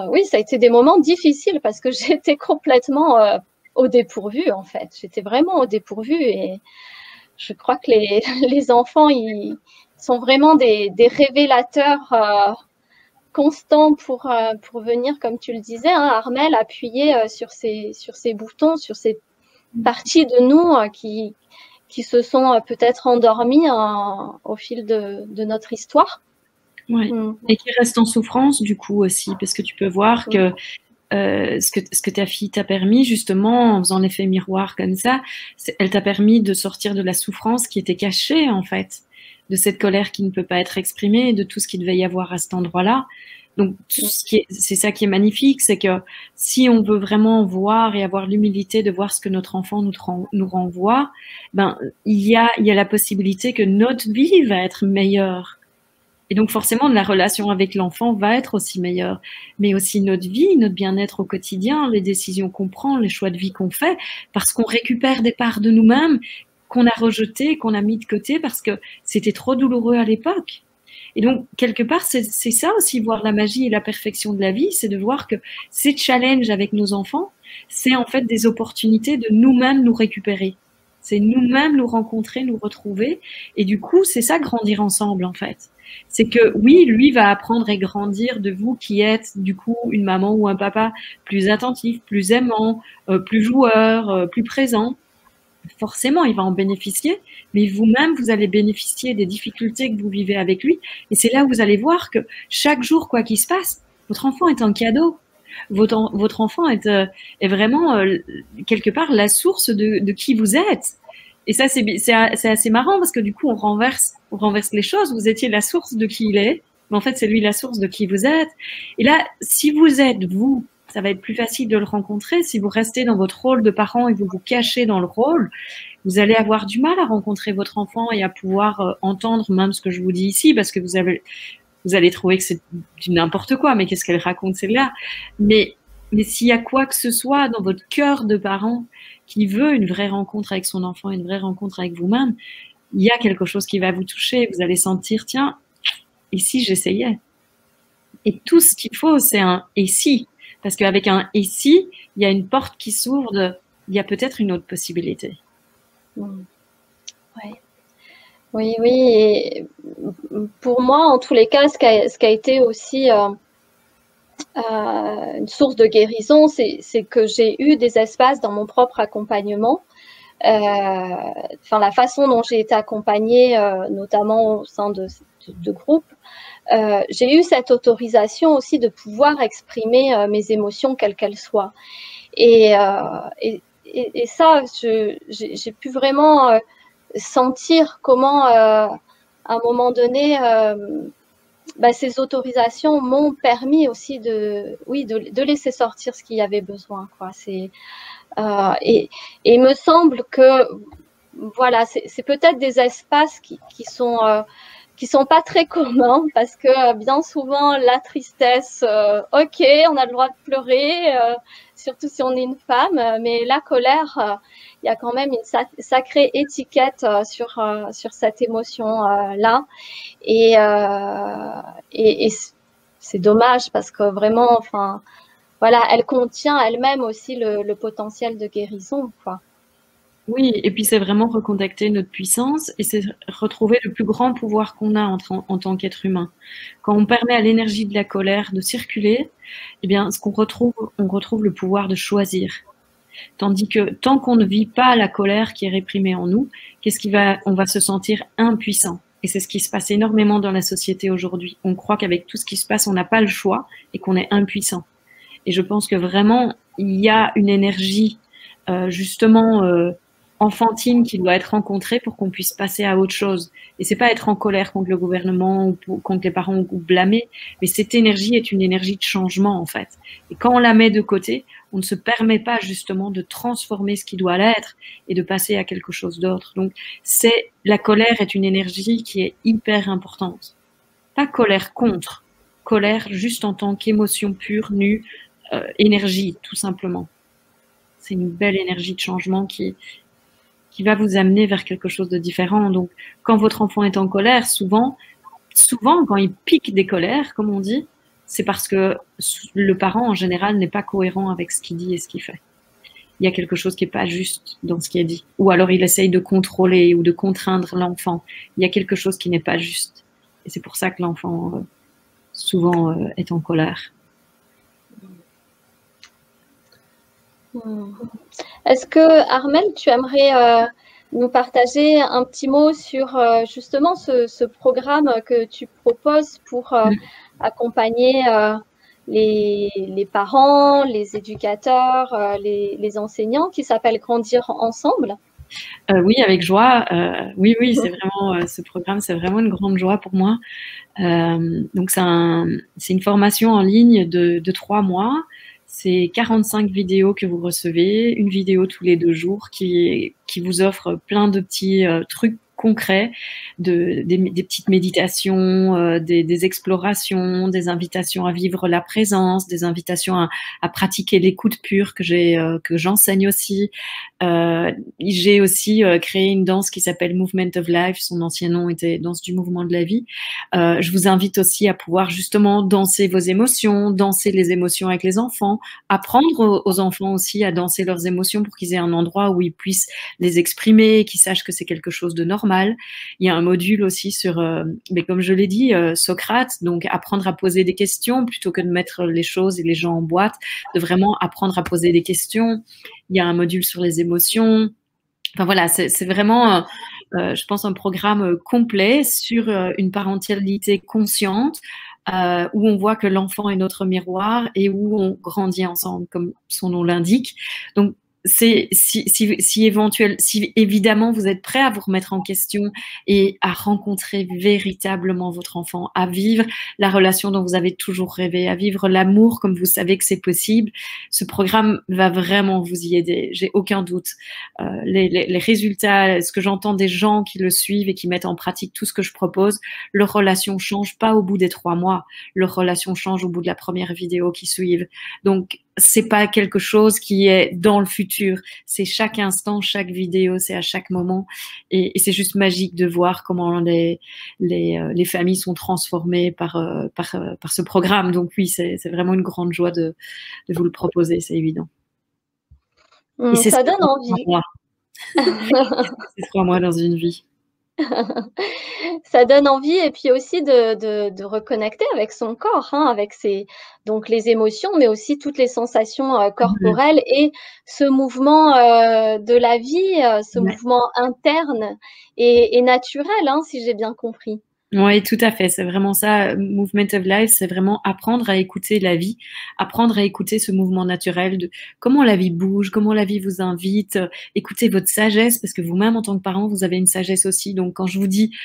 Speaker 1: oui, ça a été des moments difficiles parce que j'étais complètement au dépourvu, en fait. J'étais vraiment au dépourvu et je crois que les enfants, ils sont vraiment des révélateurs constants pour venir, comme tu le disais, hein, Armelle, appuyer sur ces boutons, sur ces parties de nous qui se sont peut-être endormies au fil de notre histoire.
Speaker 2: Ouais. Et qui restent en souffrance du coup aussi, parce que tu peux voir que ce que ta fille t'a permis, justement, en faisant l'effet miroir comme ça, elle t'a permis de sortir de la souffrance qui était cachée, en fait, de cette colère qui ne peut pas être exprimée, de tout ce qu'il devait y avoir à cet endroit-là. Donc, c'est ça qui est magnifique, c'est que si on veut vraiment voir et avoir l'humilité de voir ce que notre enfant nous renvoie, ben, il y a la possibilité que notre vie va être meilleure. Et donc forcément, la relation avec l'enfant va être aussi meilleure, mais aussi notre vie, notre bien-être au quotidien, les décisions qu'on prend, les choix de vie qu'on fait, parce qu'on récupère des parts de nous-mêmes qu'on a rejetées, qu'on a mis de côté parce que c'était trop douloureux à l'époque. Et donc, quelque part, c'est ça aussi, voir la magie et la perfection de la vie, c'est de voir que ces challenges avec nos enfants, c'est en fait des opportunités de nous-mêmes nous récupérer. C'est nous-mêmes nous rencontrer, nous retrouver. Et du coup, c'est ça, grandir ensemble, en fait. C'est que oui, lui va apprendre et grandir de vous qui êtes du coup une maman ou un papa plus attentif, plus aimant, plus joueur, plus présent. Forcément, il va en bénéficier, mais vous-même, vous allez bénéficier des difficultés que vous vivez avec lui. Et c'est là où vous allez voir que chaque jour, quoi qu'il se passe, votre enfant est un cadeau. Votre enfant est vraiment quelque part la source de qui vous êtes. Et ça, c'est assez marrant parce que du coup, on renverse les choses. Vous étiez la source de qui il est, mais en fait, c'est lui la source de qui vous êtes. Et là, si vous êtes vous, ça va être plus facile de le rencontrer. Si vous restez dans votre rôle de parent et vous vous cachez dans le rôle, vous allez avoir du mal à rencontrer votre enfant et à pouvoir entendre même ce que je vous dis ici parce que vous allez trouver que c'est du n'importe quoi. Mais qu'est-ce qu'elle raconte celle-là? Mais s'il y a quoi que ce soit dans votre cœur de parent qui veut une vraie rencontre avec son enfant, une vraie rencontre avec vous-même, il y a quelque chose qui va vous toucher. Vous allez sentir, tiens, et si j'essayais? Et tout ce qu'il faut, c'est un « et si ». Parce qu'avec un « et si », il y a une porte qui s'ouvre il y a peut-être une autre possibilité.
Speaker 1: Ouais. Oui, oui. Et pour moi, en tous les cas, ce qui a été aussi une source de guérison, c'est que j'ai eu des espaces dans mon propre accompagnement. La façon dont j'ai été accompagnée, notamment au sein de groupes, j'ai eu cette autorisation aussi de pouvoir exprimer mes émotions, quelles qu'elles soient. Et ça, j'ai pu vraiment sentir comment, à un moment donné, ces autorisations m'ont permis aussi de laisser sortir ce qu'il y avait besoin, quoi. Et il me semble que voilà, c'est peut-être des espaces qui sont qui sont pas très communs parce que bien souvent la tristesse, ok, on a le droit de pleurer, surtout si on est une femme, mais la colère, il y a quand même une sacrée étiquette sur cette émotion là, et c'est dommage parce que vraiment, enfin, voilà, elle contient elle-même aussi le potentiel de guérison, quoi.
Speaker 2: Oui, et puis c'est vraiment recontacter notre puissance et c'est retrouver le plus grand pouvoir qu'on a en tant qu'être humain. Quand on permet à l'énergie de la colère de circuler, eh bien, on retrouve le pouvoir de choisir. Tandis que tant qu'on ne vit pas la colère qui est réprimée en nous, on va se sentir impuissant. Et c'est ce qui se passe énormément dans la société aujourd'hui. On croit qu'avec tout ce qui se passe, on n'a pas le choix et qu'on est impuissant. Et je pense que vraiment, il y a une énergie, justement, enfantine qui doit être rencontrée pour qu'on puisse passer à autre chose. Et c'est pas être en colère contre le gouvernement ou contre les parents ou blâmer, mais cette énergie est une énergie de changement, en fait. Et quand on la met de côté, on ne se permet pas justement de transformer ce qui doit l'être et de passer à quelque chose d'autre. Donc, la colère est une énergie qui est hyper importante. Pas colère contre, colère juste en tant qu'émotion pure, nue, énergie, tout simplement. C'est une belle énergie de changement qui va vous amener vers quelque chose de différent. Donc, quand votre enfant est en colère, souvent, quand il pique des colères, comme on dit, c'est parce que le parent, en général, n'est pas cohérent avec ce qu'il dit et ce qu'il fait. Il y a quelque chose qui n'est pas juste dans ce qui est dit. Ou alors, il essaye de contrôler ou de contraindre l'enfant. Il y a quelque chose qui n'est pas juste. Et c'est pour ça que l'enfant, souvent, est en colère.
Speaker 1: Est-ce que, Armelle, tu aimerais nous partager un petit mot sur justement ce programme que tu proposes pour accompagner les parents, les éducateurs, les enseignants, qui s'appelle Grandir ensemble?
Speaker 2: Oui, avec joie. Oui, c'est vraiment ce programme, c'est vraiment une grande joie pour moi. Donc c'est une formation en ligne de 3 mois. C'est 45 vidéos que vous recevez, une vidéo tous les 2 jours qui vous offre plein de petits trucs concrets, des petites méditations, des explorations, des invitations à vivre la présence, des invitations à pratiquer l'écoute pure que j'enseigne aussi. J'ai aussi créé une danse qui s'appelle Movement of Life. Son ancien nom était Danse du mouvement de la vie. Je vous invite aussi à pouvoir justement danser vos émotions, danser les émotions avec les enfants, apprendre aux enfants aussi à danser leurs émotions pour qu'ils aient un endroit où ils puissent les exprimer, qu'ils sachent que c'est quelque chose de normal. Il y a un module aussi sur, mais comme je l'ai dit, Socrate, donc apprendre à poser des questions plutôt que de mettre les choses et les gens en boîte, de vraiment apprendre à poser des questions. Il y a un module sur les émotions. Enfin voilà, c'est vraiment, je pense, un programme complet sur une parentalité consciente, où on voit que l'enfant est notre miroir et où on grandit ensemble, comme son nom l'indique. Donc, si évidemment vous êtes prêt à vous remettre en question et à rencontrer véritablement votre enfant, à vivre la relation dont vous avez toujours rêvé, à vivre l'amour comme vous savez que c'est possible, ce programme va vraiment vous y aider. J'ai aucun doute. Les résultats, ce que j'entends des gens qui le suivent et qui mettent en pratique tout ce que je propose, leur relation change pas au bout des 3 mois. Leur relation change au bout de la première vidéo qui suivent. Donc, c'est pas quelque chose qui est dans le futur. C'est chaque instant, chaque vidéo, c'est à chaque moment. Et c'est juste magique de voir comment les familles sont transformées par ce programme. Donc oui, c'est vraiment une grande joie de vous le proposer, c'est évident.
Speaker 1: Et ça donne envie.
Speaker 2: C'est 3 mois dans une vie.
Speaker 1: Ça donne envie, et puis aussi de reconnecter avec son corps, hein, avec donc les émotions, mais aussi toutes les sensations corporelles et ce mouvement de la vie, ce mouvement interne et naturel, hein, si j'ai bien compris.
Speaker 2: Oui, tout à fait. C'est vraiment ça. Movement of Life, c'est vraiment apprendre à écouter la vie, apprendre à écouter ce mouvement naturel de comment la vie bouge, comment la vie vous invite. Écoutez votre sagesse, parce que vous-même, en tant que parent, vous avez une sagesse aussi. Donc, quand je vous dis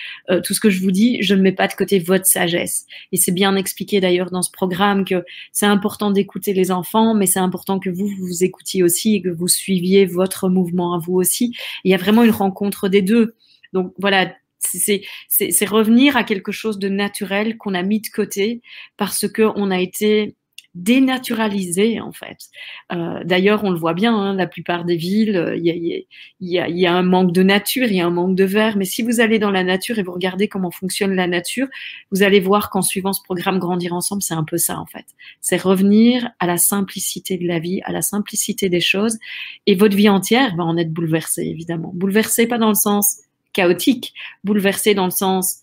Speaker 2: tout ce que je vous dis, je ne mets pas de côté votre sagesse. Et c'est bien expliqué d'ailleurs dans ce programme que c'est important d'écouter les enfants, mais c'est important que vous vous écoutiez aussi et que vous suiviez votre mouvement à vous aussi. Il y a vraiment une rencontre des deux. Donc, voilà. C'est revenir à quelque chose de naturel qu'on a mis de côté parce qu'on a été dénaturalisé en fait. D'ailleurs, on le voit bien, hein, la plupart des villes, il y a un manque de nature, il y a un manque de verre. Mais si vous allez dans la nature et vous regardez comment fonctionne la nature, vous allez voir qu'en suivant ce programme Grandir ensemble, c'est un peu ça en fait. C'est revenir à la simplicité de la vie, à la simplicité des choses. Et votre vie entière va en être bouleversée, évidemment. Bouleversée pas dans le sens chaotique, bouleversée dans le sens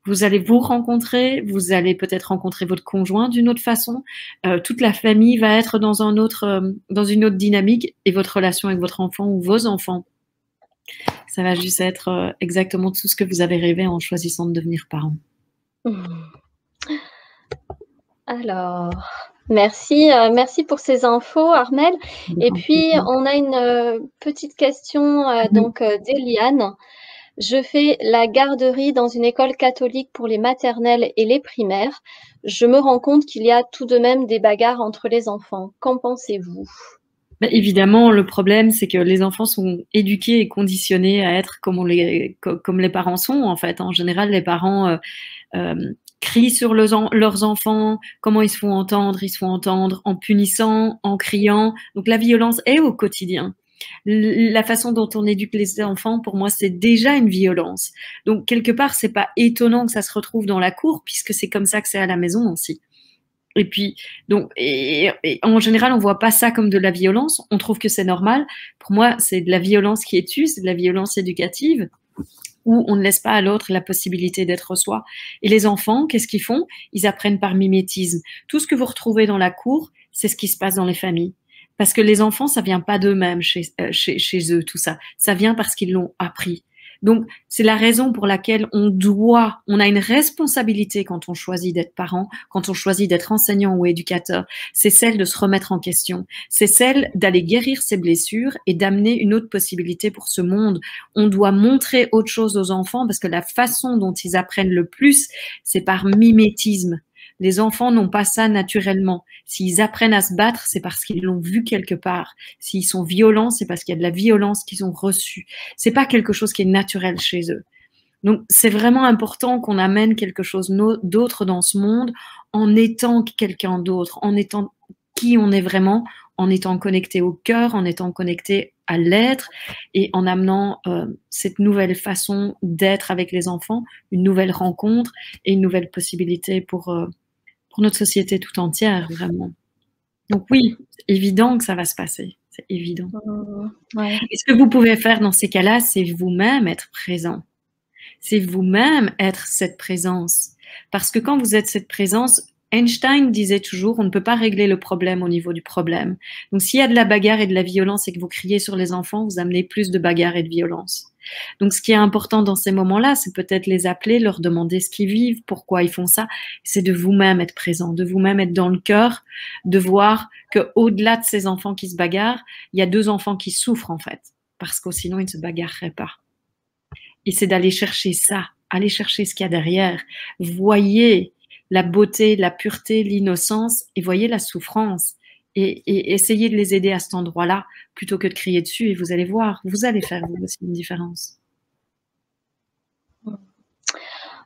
Speaker 2: vous allez vous rencontrer, vous allez peut-être rencontrer votre conjoint d'une autre façon. Toute la famille va être dans dans une autre dynamique et votre relation avec votre enfant ou vos enfants, ça va juste être exactement tout ce que vous avez rêvé en choisissant de devenir parent.
Speaker 1: Alors, merci pour ces infos, Armelle. Et puis, on a une petite question d'Eliane. Je fais la garderie dans une école catholique pour les maternelles et les primaires. Je me rends compte qu'il y a tout de même des bagarres entre les enfants. Qu'en pensez-vous?
Speaker 2: Évidemment, le problème, c'est que les enfants sont éduqués et conditionnés à être comme les parents sont, en fait. En général, les parents crient sur leurs enfants, comment ils se font entendre en punissant, en criant. Donc la violence est au quotidien. La façon dont on éduque les enfants, pour moi, c'est déjà une violence. Donc, quelque part, c'est pas étonnant que ça se retrouve dans la cour, puisque c'est comme ça que c'est à la maison aussi. Et puis, donc, et en général, on voit pas ça comme de la violence. On trouve que c'est normal. Pour moi, c'est de la violence qui est tue, c'est de la violence éducative, où on ne laisse pas à l'autre la possibilité d'être soi. Et les enfants, qu'est-ce qu'ils font? Ils apprennent par mimétisme. Tout ce que vous retrouvez dans la cour, c'est ce qui se passe dans les familles. Parce que les enfants, ça vient pas d'eux-mêmes chez eux, tout ça. Ça vient parce qu'ils l'ont appris. Donc, c'est la raison pour laquelle on a une responsabilité quand on choisit d'être parent, quand on choisit d'être enseignant ou éducateur. C'est celle de se remettre en question. C'est celle d'aller guérir ses blessures et d'amener une autre possibilité pour ce monde. On doit montrer autre chose aux enfants parce que la façon dont ils apprennent le plus, c'est par mimétisme. Les enfants n'ont pas ça naturellement. S'ils apprennent à se battre, c'est parce qu'ils l'ont vu quelque part. S'ils sont violents, c'est parce qu'il y a de la violence qu'ils ont reçue. C'est pas quelque chose qui est naturel chez eux. Donc, c'est vraiment important qu'on amène quelque chose d'autre dans ce monde en étant quelqu'un d'autre, en étant qui on est vraiment, en étant connecté au cœur, en étant connecté à l'être et en amenant cette nouvelle façon d'être avec les enfants, une nouvelle rencontre et une nouvelle possibilité pour notre société tout entière, vraiment. Donc oui, c'est évident que ça va se passer. C'est évident.
Speaker 1: Ouais.
Speaker 2: Et ce que vous pouvez faire dans ces cas-là, c'est vous-même être présent. C'est vous-même être cette présence. Parce que quand vous êtes cette présence, Einstein disait toujours, on ne peut pas régler le problème au niveau du problème. Donc s'il y a de la bagarre et de la violence et que vous criez sur les enfants, vous amenez plus de bagarre et de violence. Donc ce qui est important dans ces moments-là, c'est peut-être les appeler, leur demander ce qu'ils vivent, pourquoi ils font ça. C'est de vous-même être présent, de vous-même être dans le cœur, de voir qu'au-delà de ces enfants qui se bagarrent, il y a 2 enfants qui souffrent en fait, parce que sinon ils ne se bagarreraient pas. Et c'est d'aller chercher ça, aller chercher ce qu'il y a derrière. Voyez la beauté, la pureté, l'innocence et voyez la souffrance. Et essayez de les aider à cet endroit-là plutôt que de crier dessus et vous allez voir, vous allez faire vous aussi une différence.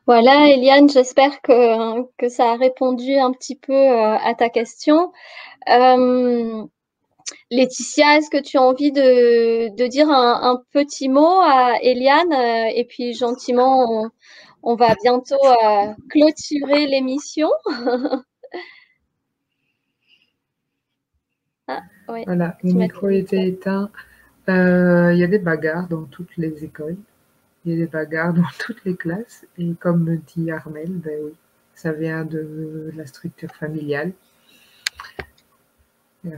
Speaker 1: Voilà, Eliane, j'espère que ça a répondu un petit peu à ta question. Laetitia, est-ce que tu as envie de dire un petit mot à Eliane et puis gentiment, on va bientôt clôturer l'émission.
Speaker 3: Oui, voilà, mon micro était éteint. Il y a des bagarres dans toutes les écoles. Il y a des bagarres dans toutes les classes. Et comme me dit Armelle, ben oui, ça vient de la structure familiale.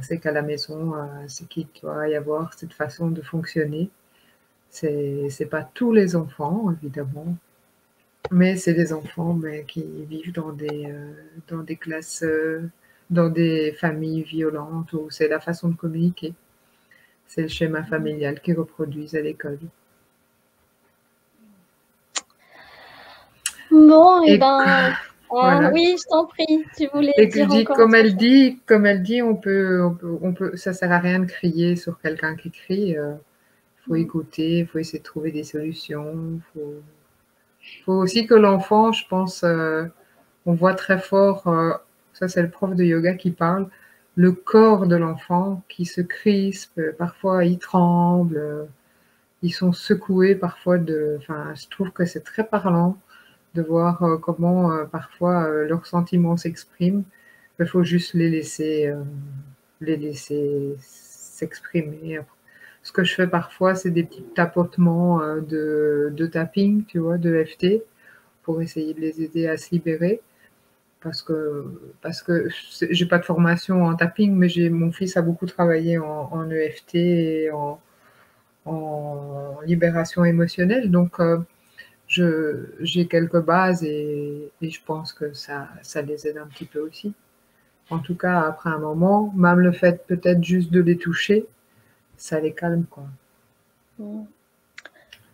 Speaker 3: C'est qu'à la maison, c'est qu'il doit y avoir cette façon de fonctionner. C'est pas tous les enfants, évidemment, mais c'est des enfants qui vivent dans des classes, dans des familles violentes, où c'est la façon de communiquer. C'est le schéma familial qui reproduisent à l'école.
Speaker 1: Bon, et ben, voilà. Oui, je t'en prie, tu voulais dire encore.
Speaker 3: Comme elle dit, on peut, ça sert à rien de crier sur quelqu'un qui crie. Il faut écouter, il faut essayer de trouver des solutions. Il faut aussi que l'enfant, je pense, on voit très fort, ça c'est le prof de yoga qui parle, le corps de l'enfant qui se crispe, parfois il tremble, ils sont secoués parfois enfin, je trouve que c'est très parlant de voir comment parfois leurs sentiments s'expriment. Il faut juste les laisser s'exprimer. Ce que je fais parfois, c'est des petits tapotements de tapping, tu vois, de FT, pour essayer de les aider à se libérer. Parce que j'ai pas de formation en tapping, mais mon fils a beaucoup travaillé en EFT et en libération émotionnelle. Donc, j'ai quelques bases et je pense que ça les aide un petit peu aussi. En tout cas, après un moment, même le fait peut-être juste de les toucher, ça les calme, quoi.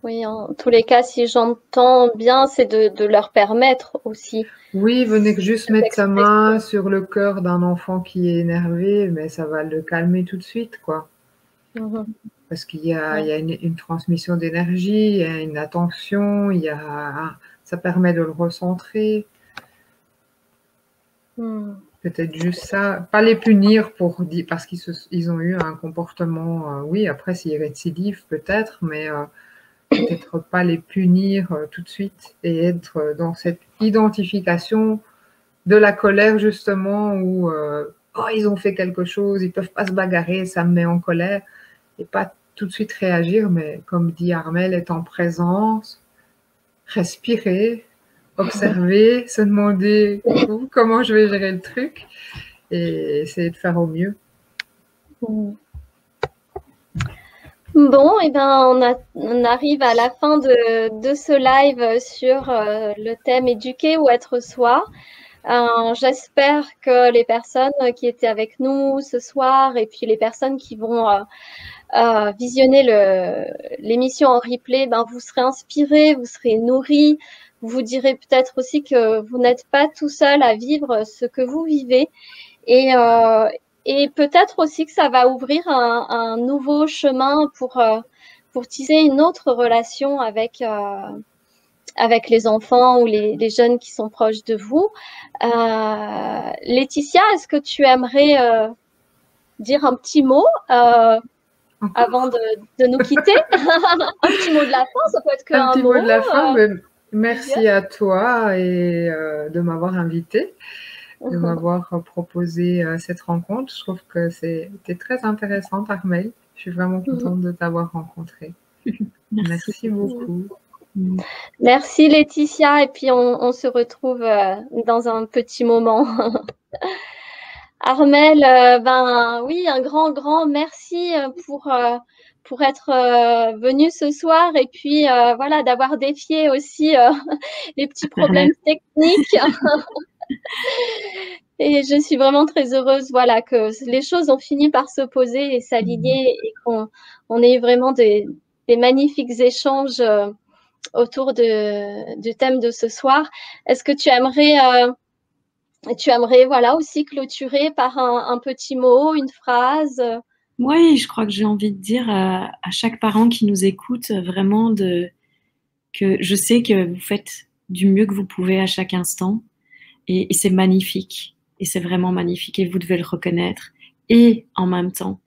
Speaker 1: Oui, en tous les cas, si j'entends bien, c'est de leur permettre aussi.
Speaker 3: Oui, venez juste mettre sa main sur le cœur d'un enfant qui est énervé, mais ça va le calmer tout de suite, quoi. Parce qu'il y a une transmission d'énergie, il y a une attention, ça permet de le recentrer. Peut-être juste ça, pas les punir parce qu'ils ont eu un comportement, oui, après s'ils récidivent peut-être, mais peut-être pas les punir tout de suite et être dans cette identification de la colère justement où oh, ils ont fait quelque chose, ils peuvent pas se bagarrer, ça me met en colère, et pas tout de suite réagir, mais comme dit Armelle, être en présence, respirer, observer, se demander comment je vais gérer le truc et essayer de faire au mieux.
Speaker 1: Bon, et ben on arrive à la fin de ce live sur le thème éduquer ou être soi. J'espère que les personnes qui étaient avec nous ce soir et puis les personnes qui vont visionner l'émission en replay, ben vous serez inspirés, vous serez nourris. Vous direz peut-être aussi que vous n'êtes pas tout seul à vivre ce que vous vivez et peut-être aussi que ça va ouvrir un nouveau chemin pour tisser une autre relation avec les enfants ou les jeunes qui sont proches de vous. Laetitia, est-ce que tu aimerais dire un petit mot avant de nous quitter? Un petit mot de la fin, ça peut être qu'un
Speaker 3: petit
Speaker 1: mot.
Speaker 3: De la fin, merci à toi et de m'avoir invitée, de m'avoir proposé cette rencontre. Je trouve que c'était très intéressant, Armelle. Je suis vraiment contente de t'avoir rencontrée. Merci beaucoup.
Speaker 1: Merci Laetitia, et puis on se retrouve dans un petit moment. Armelle, ben oui, un grand merci pour être venue ce soir et puis voilà, d'avoir défié aussi les petits problèmes techniques. Et je suis vraiment très heureuse, voilà, que les choses ont fini par se poser et s'aligner et qu'on ait eu vraiment des magnifiques échanges autour du thème de ce soir. Est-ce que tu aimerais voilà, aussi clôturer par un petit mot, une phrase?
Speaker 2: Oui, je crois que j'ai envie de dire à chaque parent qui nous écoute vraiment que je sais que vous faites du mieux que vous pouvez à chaque instant et c'est magnifique et c'est vraiment magnifique et vous devez le reconnaître. Et en même temps,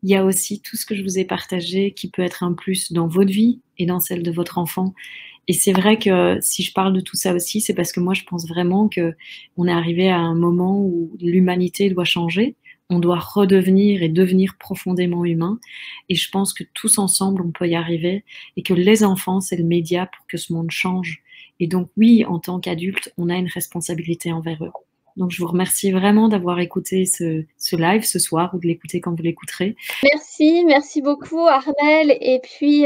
Speaker 2: il y a aussi tout ce que je vous ai partagé qui peut être un plus dans votre vie et dans celle de votre enfant. Et c'est vrai que si je parle de tout ça aussi, c'est parce que moi, je pense vraiment qu'on est arrivé à un moment où l'humanité doit changer. On doit redevenir et devenir profondément humain. Et je pense que tous ensemble, on peut y arriver. Et que les enfants, c'est le média pour que ce monde change. Et donc, oui, en tant qu'adulte, on a une responsabilité envers eux. Donc, je vous remercie vraiment d'avoir écouté ce live ce soir ou de l'écouter quand vous l'écouterez.
Speaker 1: Merci beaucoup, Armelle. Et puis,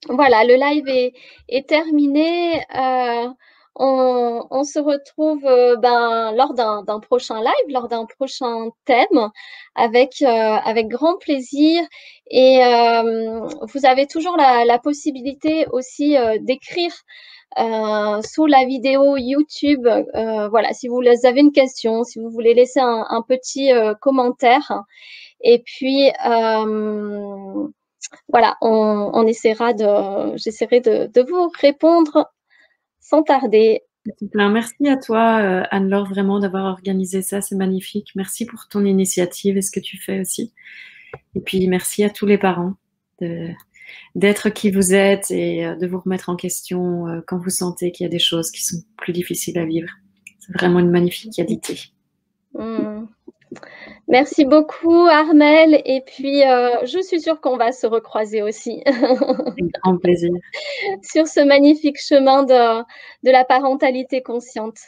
Speaker 1: voilà, le live est terminé. On se retrouve lors d'un prochain live, lors d'un prochain thème, avec grand plaisir. Et vous avez toujours la possibilité aussi d'écrire sous la vidéo YouTube. Voilà, si vous avez une question, si vous voulez laisser un petit commentaire. Et puis, voilà, j'essaierai de vous répondre sans tarder.
Speaker 2: Merci à toi, Anne-Laure, vraiment d'avoir organisé ça, c'est magnifique. Merci pour ton initiative et ce que tu fais aussi. Et puis merci à tous les parents d'être qui vous êtes et de vous remettre en question quand vous sentez qu'il y a des choses qui sont plus difficiles à vivre. C'est vraiment une magnifique qualité.
Speaker 1: Merci beaucoup, Armelle. Et puis, je suis sûre qu'on va se recroiser aussi.
Speaker 2: Avec grand plaisir.
Speaker 1: Sur ce magnifique chemin de la parentalité consciente.